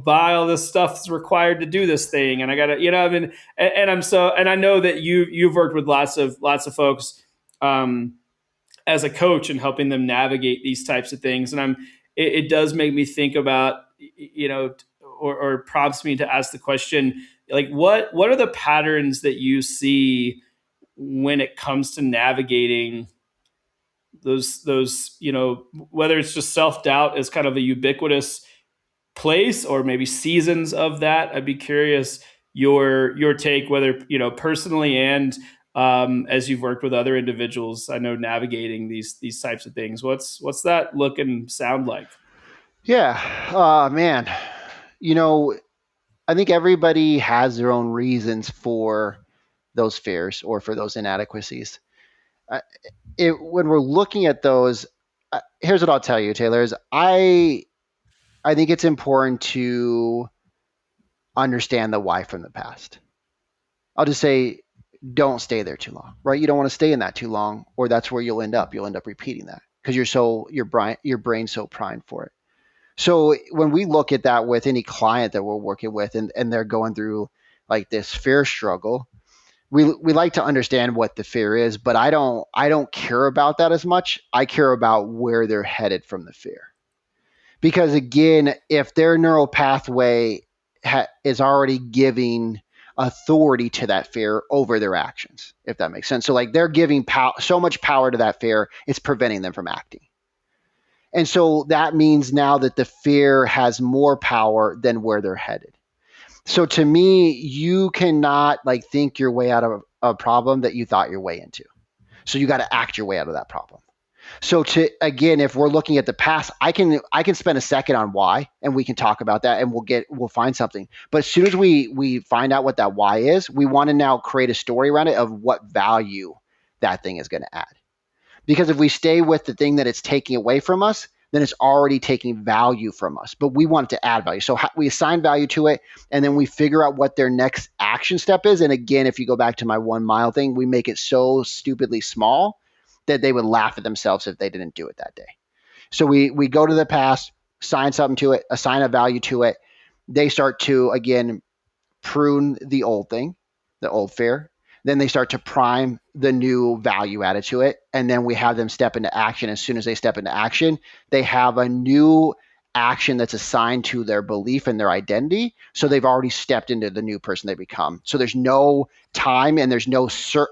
buy all this stuff that's required to do this thing? And I gotta, I mean, and I know that you've worked with lots of folks, as a coach and helping them navigate these types of things. And it does make me think about, or prompts me to ask the question, like, what are the patterns that you see when it comes to navigating those, whether it's just self-doubt as kind of a ubiquitous place or maybe seasons of that. I'd be curious your take, whether personally and as you've worked with other individuals. I know navigating these types of things. What's that look and sound like? Yeah, man. I think everybody has their own reasons for those fears or for those inadequacies. Uh, when we're looking at those, here's what I'll tell you, Taylor. Is I think it's important to understand the why from the past. I'll just say, don't stay there too long, right? You don't want to stay in that too long, or that's where you'll end up. You'll end up repeating that because your brain's so primed for it. So when we look at that with any client that we're working with, and they're going through like this fear struggle, we like to understand what the fear is, but I don't care about that as much. I care about where they're headed from the fear. Because again, if their neural pathway is already giving authority to that fear over their actions, if that makes sense. So like they're giving so much power to that fear, it's preventing them from acting. And so that means now that the fear has more power than where they're headed. So to me, you cannot like think your way out of a problem that you thought your way into. So you got to act your way out of that problem. So again, if we're looking at the past, I can spend a second on why, and we can talk about that, and we'll find something. But as soon as we find out what that why is, we want to now create a story around it of what value that thing is going to add. Because if we stay with the thing that it's taking away from us, then it's already taking value from us. But we want it to add value. So we assign value to it, and then we figure out what their next action step is. And again, if you go back to my 1 mile thing, we make it so stupidly small that they would laugh at themselves if they didn't do it that day. So we go to the past, assign something to it, assign a value to it. They start to, again, prune the old thing, the old fear. Then they start to prime the new value added to it. And then we have them step into action. As soon as they step into action, they have a new action that's assigned to their belief and their identity. So they've already stepped into the new person they become. So there's no time and there's no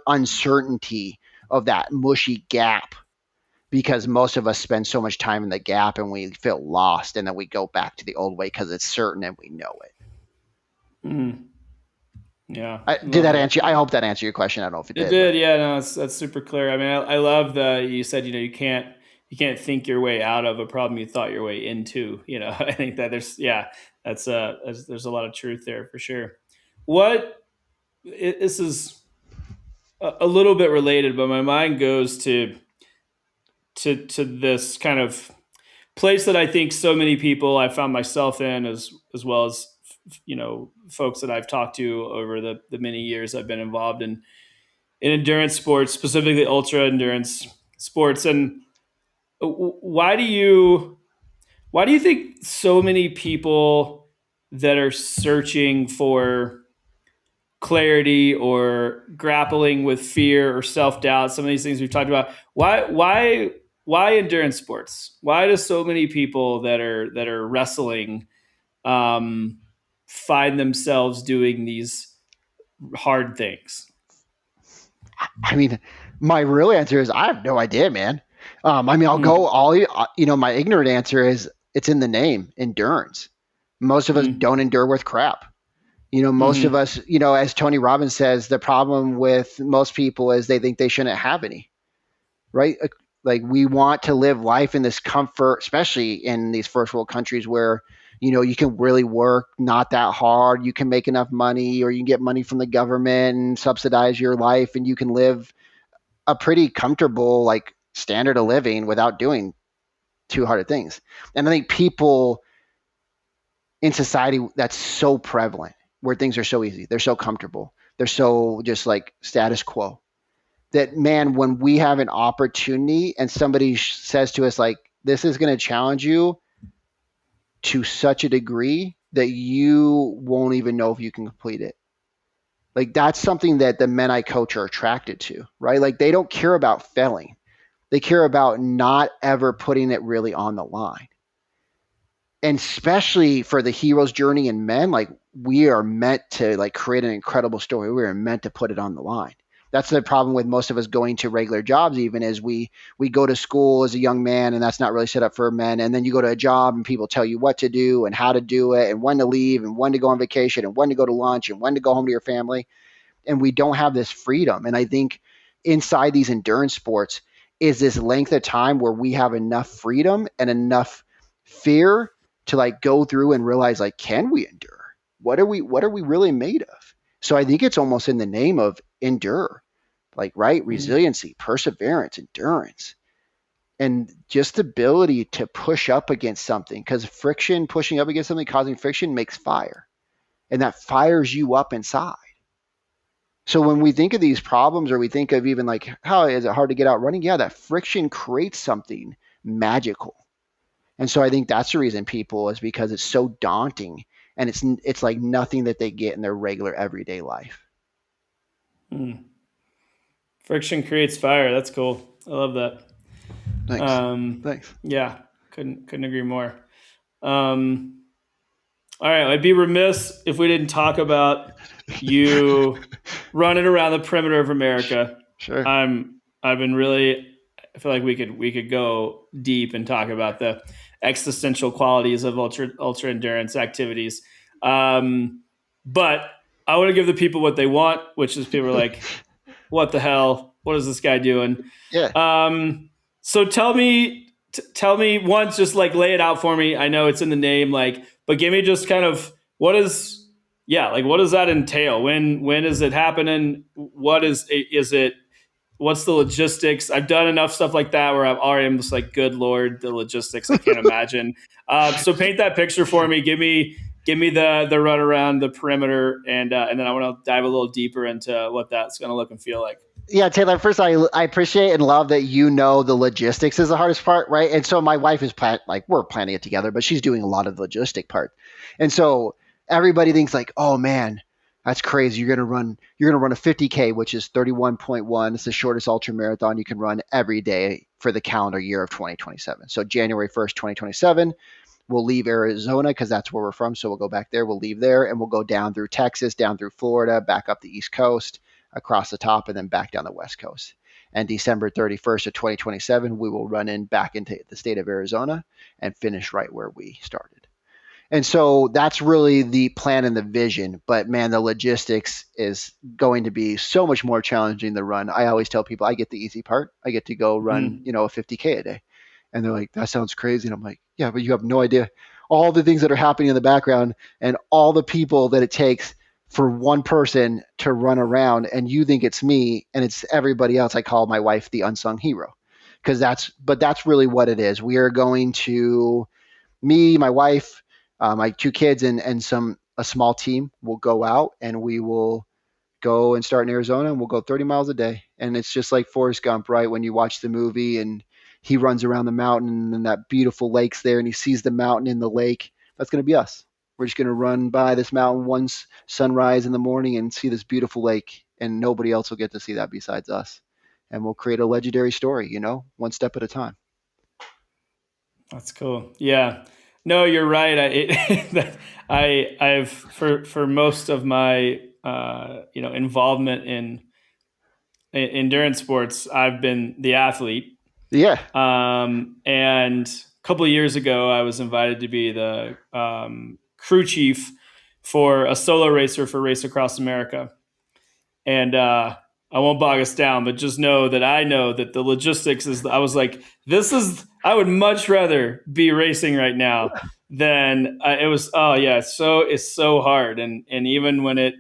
uncertainty of that mushy gap, because most of us spend so much time in the gap and we feel lost, and then we go back to the old way because it's certain and we know it. Mm. Yeah. Did that answer? I hope that answered your question. I don't know if it did. It did. Yeah. No, that's super clear. I mean, I love you said, you can't think your way out of a problem you thought your way into. I think that there's a lot of truth there for sure. This is a little bit related, but my mind goes to this kind of place that I think so many people I found myself in, as well as folks that I've talked to over the many years I've been involved in endurance sports, specifically ultra endurance sports. And why do you think so many people that are searching for clarity or grappling with fear or self-doubt, some of these things we've talked about, why endurance sports? Why do so many people that are wrestling find themselves doing these hard things? I mean, my real answer is I have no idea, man. I'll go my ignorant answer is it's in the name, endurance. Most of us don't endure with crap. Most of us, as Tony Robbins says, the problem with most people is they think they shouldn't have any, right? Like we want to live life in this comfort, especially in these first world countries where, you can really work not that hard. You can make enough money, or you can get money from the government and subsidize your life, and you can live a pretty comfortable, like, standard of living without doing too hard of things. And I think people in society, that's so prevalent, where things are so easy. They're so comfortable. They're so just like status quo. That, man, when we have an opportunity and somebody says to us, like, this is going to challenge you, to such a degree that you won't even know if you can complete it. Like that's something that the men I coach are attracted to, right? Like they don't care about failing. They care about not ever putting it really on the line. And especially for the hero's journey in men, like we are meant to like create an incredible story. We are meant to put it on the line. That's the problem with most of us going to regular jobs, even as we go to school as a young man, and that's not really set up for men. And then you go to a job and people tell you what to do and how to do it and when to leave and when to go on vacation and when to go to lunch and when to go home to your family. And we don't have this freedom. And I think inside these endurance sports is this length of time where we have enough freedom and enough fear to like go through and realize like, can we endure? What are we really made of? So I think it's almost in the name of endure, like, right? Resiliency, perseverance, endurance, and just the ability to push up against something, because friction, pushing up against something, causing friction makes fire, and that fires you up inside. So when we think of these problems, or we think of even like, how is it hard to get out running? Yeah, that friction creates something magical. And so I think that's the reason people is because it's so daunting, and it's like nothing that they get in their regular everyday life. Friction creates fire. That's cool. I love that. Thanks. Yeah, couldn't agree more. All right, I'd be remiss if we didn't talk about you running around the perimeter of America. Sure. I've been really. I feel like we could go deep and talk about the existential qualities of ultra endurance activities. But I want to give the people what they want, which is people are like, "What the hell? What is this guy doing?" Yeah. So tell me once, just like lay it out for me. I know it's in the name, like, but give me just kind of what does that entail? When is it happening? What is it? What's the logistics? I've done enough stuff like that where I'm just like, good Lord, the logistics, I can't imagine. So paint that picture for me. Give me the run around the perimeter, and then I want to dive a little deeper into what that's going to look and feel like. Yeah, Taylor, first I appreciate and love that the logistics is the hardest part, right? And so my wife is we're planning it together, but she's doing a lot of the logistic part. And so everybody thinks like, oh man, that's crazy. You're gonna run a 50K, which is 31.1. It's the shortest ultra marathon you can run every day for the calendar year of 2027. So January 1st, 2027, we'll leave Arizona because that's where we're from. So we'll go back there. We'll leave there and we'll go down through Texas, down through Florida, back up the East Coast, across the top, and then back down the West Coast. And December 31st of 2027, we will run back into the state of Arizona and finish right where we started. And so that's really the plan and the vision. But man, the logistics is going to be so much more challenging to run. I always tell people I get the easy part. I get to go run, a 50K a day. And they're like, that sounds crazy. And I'm like, yeah, but you have no idea all the things that are happening in the background and all the people that it takes for one person to run around, and you think it's me and it's everybody else. I call my wife the unsung hero, because that's really what it is. We are going to, me, my wife, my two kids, and a small team will go out, and we will go and start in Arizona, and we'll go 30 miles a day. And it's just like Forrest Gump, right? When you watch the movie and he runs around the mountain and that beautiful lake's there and he sees the mountain in the lake. That's going to be us. We're just going to run by this mountain once sunrise in the morning and see this beautiful lake, and nobody else will get to see that besides us. And we'll create a legendary story, one step at a time. That's cool. Yeah. No, you're right. I've for most of my involvement in endurance sports, I've been the athlete. Yeah. And a couple of years ago, I was invited to be the crew chief for a solo racer for Race Across America. And I won't bog us down, but just know that I know that the logistics I was like, I would much rather be racing right now than it was. Oh yeah. It's so hard. And even when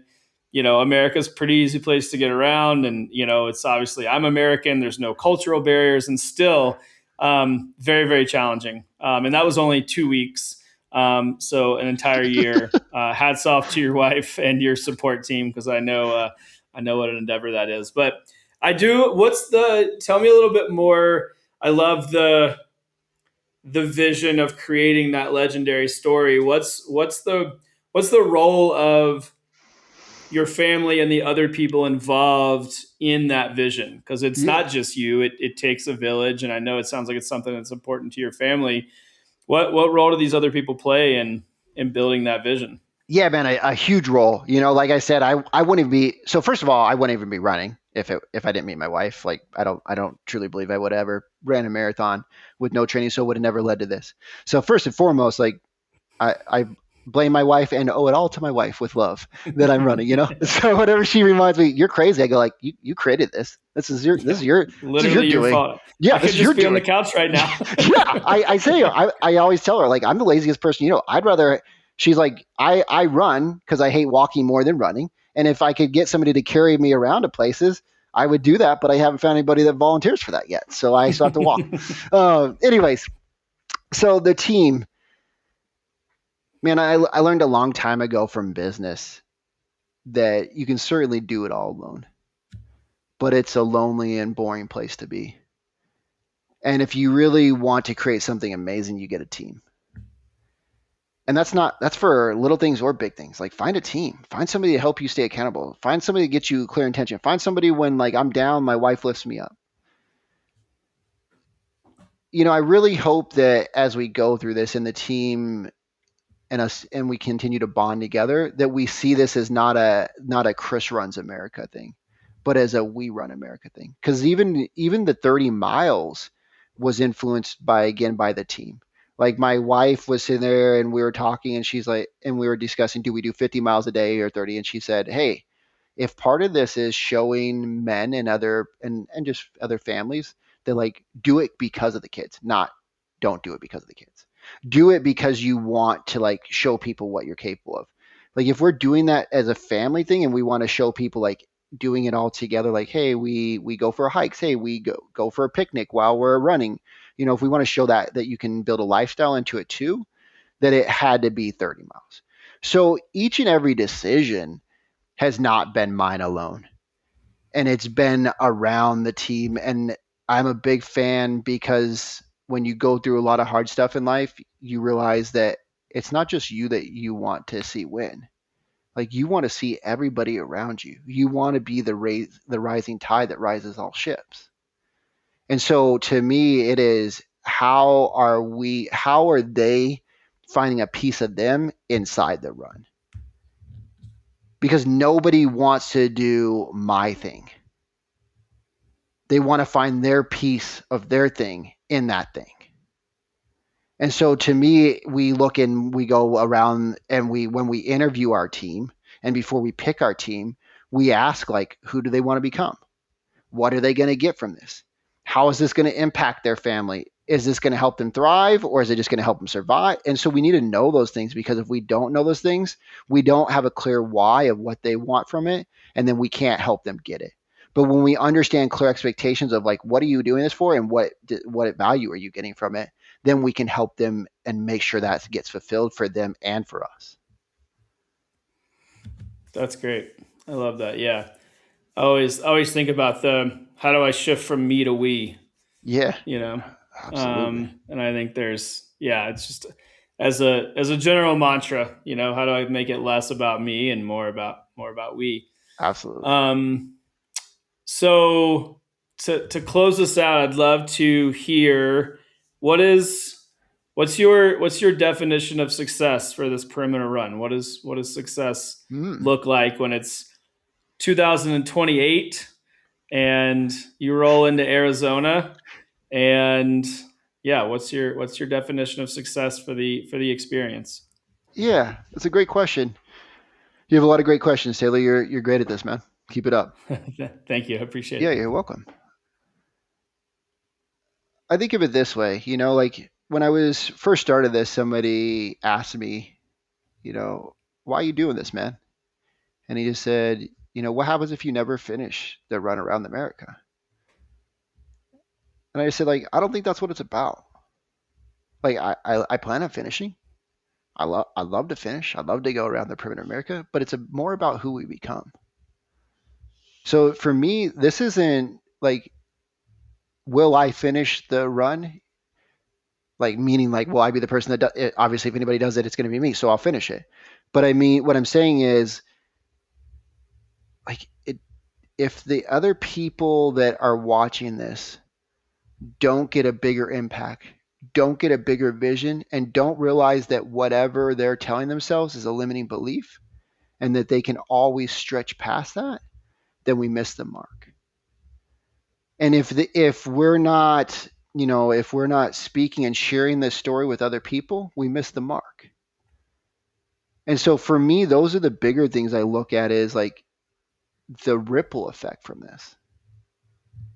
America's a pretty easy place to get around, and, it's obviously I'm American, there's no cultural barriers, and still very, very challenging. And that was only 2 weeks. So an entire year. Hats off to your wife and your support team, because I know what an endeavor that is. But I do. Tell me a little bit more. I love the vision of creating that legendary story, what's the role of your family and the other people involved in that vision? Because it's Yeah. not just you; it takes a village, and I know it sounds like it's something that's important to your family. What role do these other people play in building that vision? Yeah, man, a huge role. Like I said, I wouldn't even be. So first of all, I wouldn't even be running if I didn't meet my wife. Like I don't truly believe I would ever ran a marathon with no training, so it would have never led to this. So first and foremost, like I blame my wife and owe it all to my wife with love that I'm running. So whenever she reminds me, you're crazy, I go like, you created this. Yeah, This is your literally your doing. fault. Yeah, I this could is your just be on the doing. couch right now. Yeah, I say I always tell her like I'm the laziest person. I'd rather. She's like I run because I hate walking more than running, and if I could get somebody to carry me around to places, I would do that. But I haven't found anybody that volunteers for that yet, so I still have to walk. Anyways, so the team, man, I learned a long time ago from business that you can certainly do it all alone, but it's a lonely and boring place to be. And if you really want to create something amazing, you get a team. And that's for little things or big things. Like find a team, find somebody to help you stay accountable, find somebody to get you clear intention, find somebody when like I'm down, my wife lifts me up. I really hope that as we go through this and the team and us and we continue to bond together, that we see this as not a Chris runs America thing, but as a we run America thing. Because even the 30 miles was influenced by the team. Like my wife was sitting there and we were talking and she's like, and we were discussing, do we do 50 miles a day or 30? And she said, hey, if part of this is showing men and and just other families that like do it because of the kids, not don't do it because of the kids. Do it because you want to like show people what you're capable of. Like if we're doing that as a family thing and we want to show people like doing it all together, like hey, we go for hikes, hey, we go for a picnic while we're running. If we want to show that you can build a lifestyle into it too, that it had to be 30 miles. So each and every decision has not been mine alone, and it's been around the team. And I'm a big fan because when you go through a lot of hard stuff in life, you realize that it's not just you that you want to see win. Like you want to see everybody around you. You want to be the rising tide that rises all ships. And so to me, it is how are they finding a piece of them inside the run? Because nobody wants to do my thing. They want to find their piece of their thing in that thing. And so to me, we look and we go around and when we interview our team and before we pick our team, we ask like, who do they want to become? What are they going to get from this? How is this going to impact their family? Is this going to help them thrive or is it just going to help them survive? And so we need to know those things, because if we don't know those things, we don't have a clear why of what they want from it, and then we can't help them get it. But when we understand clear expectations of like, what are you doing this for and what value are you getting from it, then we can help them and make sure that gets fulfilled for them and for us. That's great. I love that. Yeah. I always think about the how do I shift from me to we, Yeah, you know? absolutely. And I think it's just as a general mantra, how do I make it less about me and more about we? Absolutely. Um, so to close this out, I'd love to hear what is what's your definition of success for this perimeter run? What does success Mm. look like when it's 2028 and you roll into Arizona? And yeah, what's your definition of success for the experience? Yeah, that's a great question. You have a lot of great questions, Taylor. You're great at this, man. Keep it up. Thank you, I appreciate Yeah, it. you're welcome. I think of it this way, like when I was first started this, somebody asked me, you know, why are you doing this, man? And he just said, what happens if you never finish the run around America? And I just said, like, I don't think that's what it's about. Like, I plan on finishing. I love to finish. I love to go around the perimeter of America, but it's more about who we become. So for me, this isn't like, will I finish the run? Like meaning like, will I be the person that does it? Obviously, if anybody does it, it's going to be me, so I'll finish it. But I mean, what I'm saying is, like, if the other people that are watching this don't get a bigger impact, don't get a bigger vision, and don't realize that whatever they're telling themselves is a limiting belief and that they can always stretch past that, then we miss the mark. And if we're not, if we're not speaking and sharing this story with other people, we miss the mark. And so for me, those are the bigger things I look at, is like the ripple effect from this.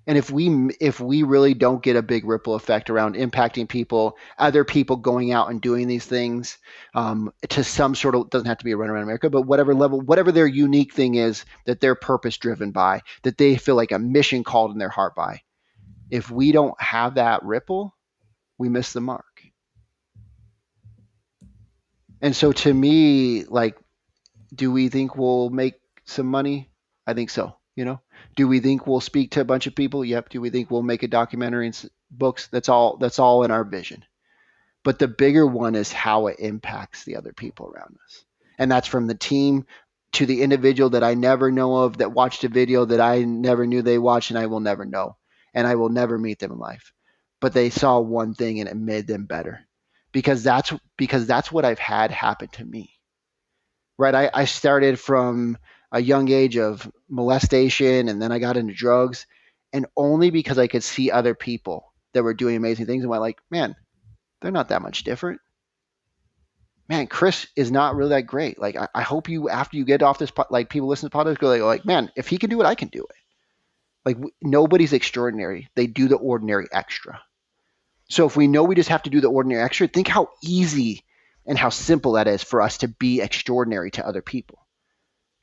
And if we really don't get a big ripple effect around impacting people, other people going out and doing these things, to some sort of, doesn't have to be a run around America, but whatever level, whatever their unique thing is that they're purpose driven by, that they feel like a mission called in their heart by. If we don't have that ripple, we miss the mark. And so to me, like, do we think we'll make some money? I think so. Do we think we'll speak to a bunch of people? Yep. Do we think we'll make a documentary and books? That's all in our vision. But the bigger one is how it impacts the other people around us. And that's from the team to the individual that I never know of, that watched a video that I never knew they watched, and I will never know. And I will never meet them in life. But they saw one thing and it made them better. Because that's what I've had happen to me. Right? I started from a young age of molestation, and then I got into drugs, and only because I could see other people that were doing amazing things and went like, man, they're not that much different. Man, Chris is not really that great. Like, I hope you, after you get off this, like, people listen to podcasts, go like, man, if he can do it, I can do it. Like, nobody's extraordinary. They do the ordinary extra. So if we know we just have to do the ordinary extra, think how easy and how simple that is for us to be extraordinary to other people.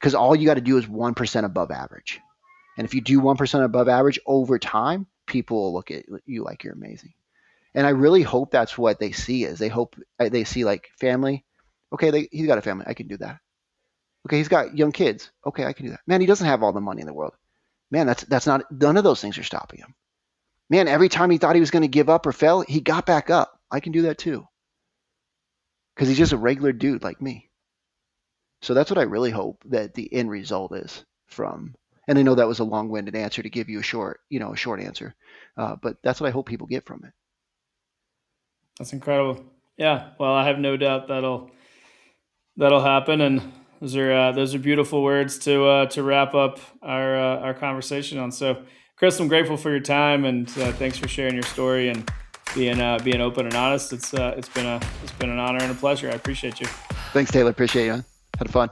Because all you got to do is 1% above average. And if you do 1% above average over time, people will look at you like you're amazing. And I really hope that's what they see, is they see like family. Okay, he's got a family. I can do that. Okay, he's got young kids. Okay, I can do that. Man, he doesn't have all the money in the world. Man, that's not, none of those things are stopping him. Man, every time he thought he was going to give up or fail, he got back up. I can do that too. Because he's just a regular dude like me. So that's what I really hope that the end result is from. And I know that was a long-winded answer to give you a short answer. But that's what I hope people get from it. That's incredible. Yeah. Well, I have no doubt that'll happen. And those are beautiful words to wrap up our conversation on. So, Chris, I'm grateful for your time, and thanks for sharing your story and being open and honest. It's been an honor and a pleasure. I appreciate you. Thanks, Taylor. Appreciate you. Had fun.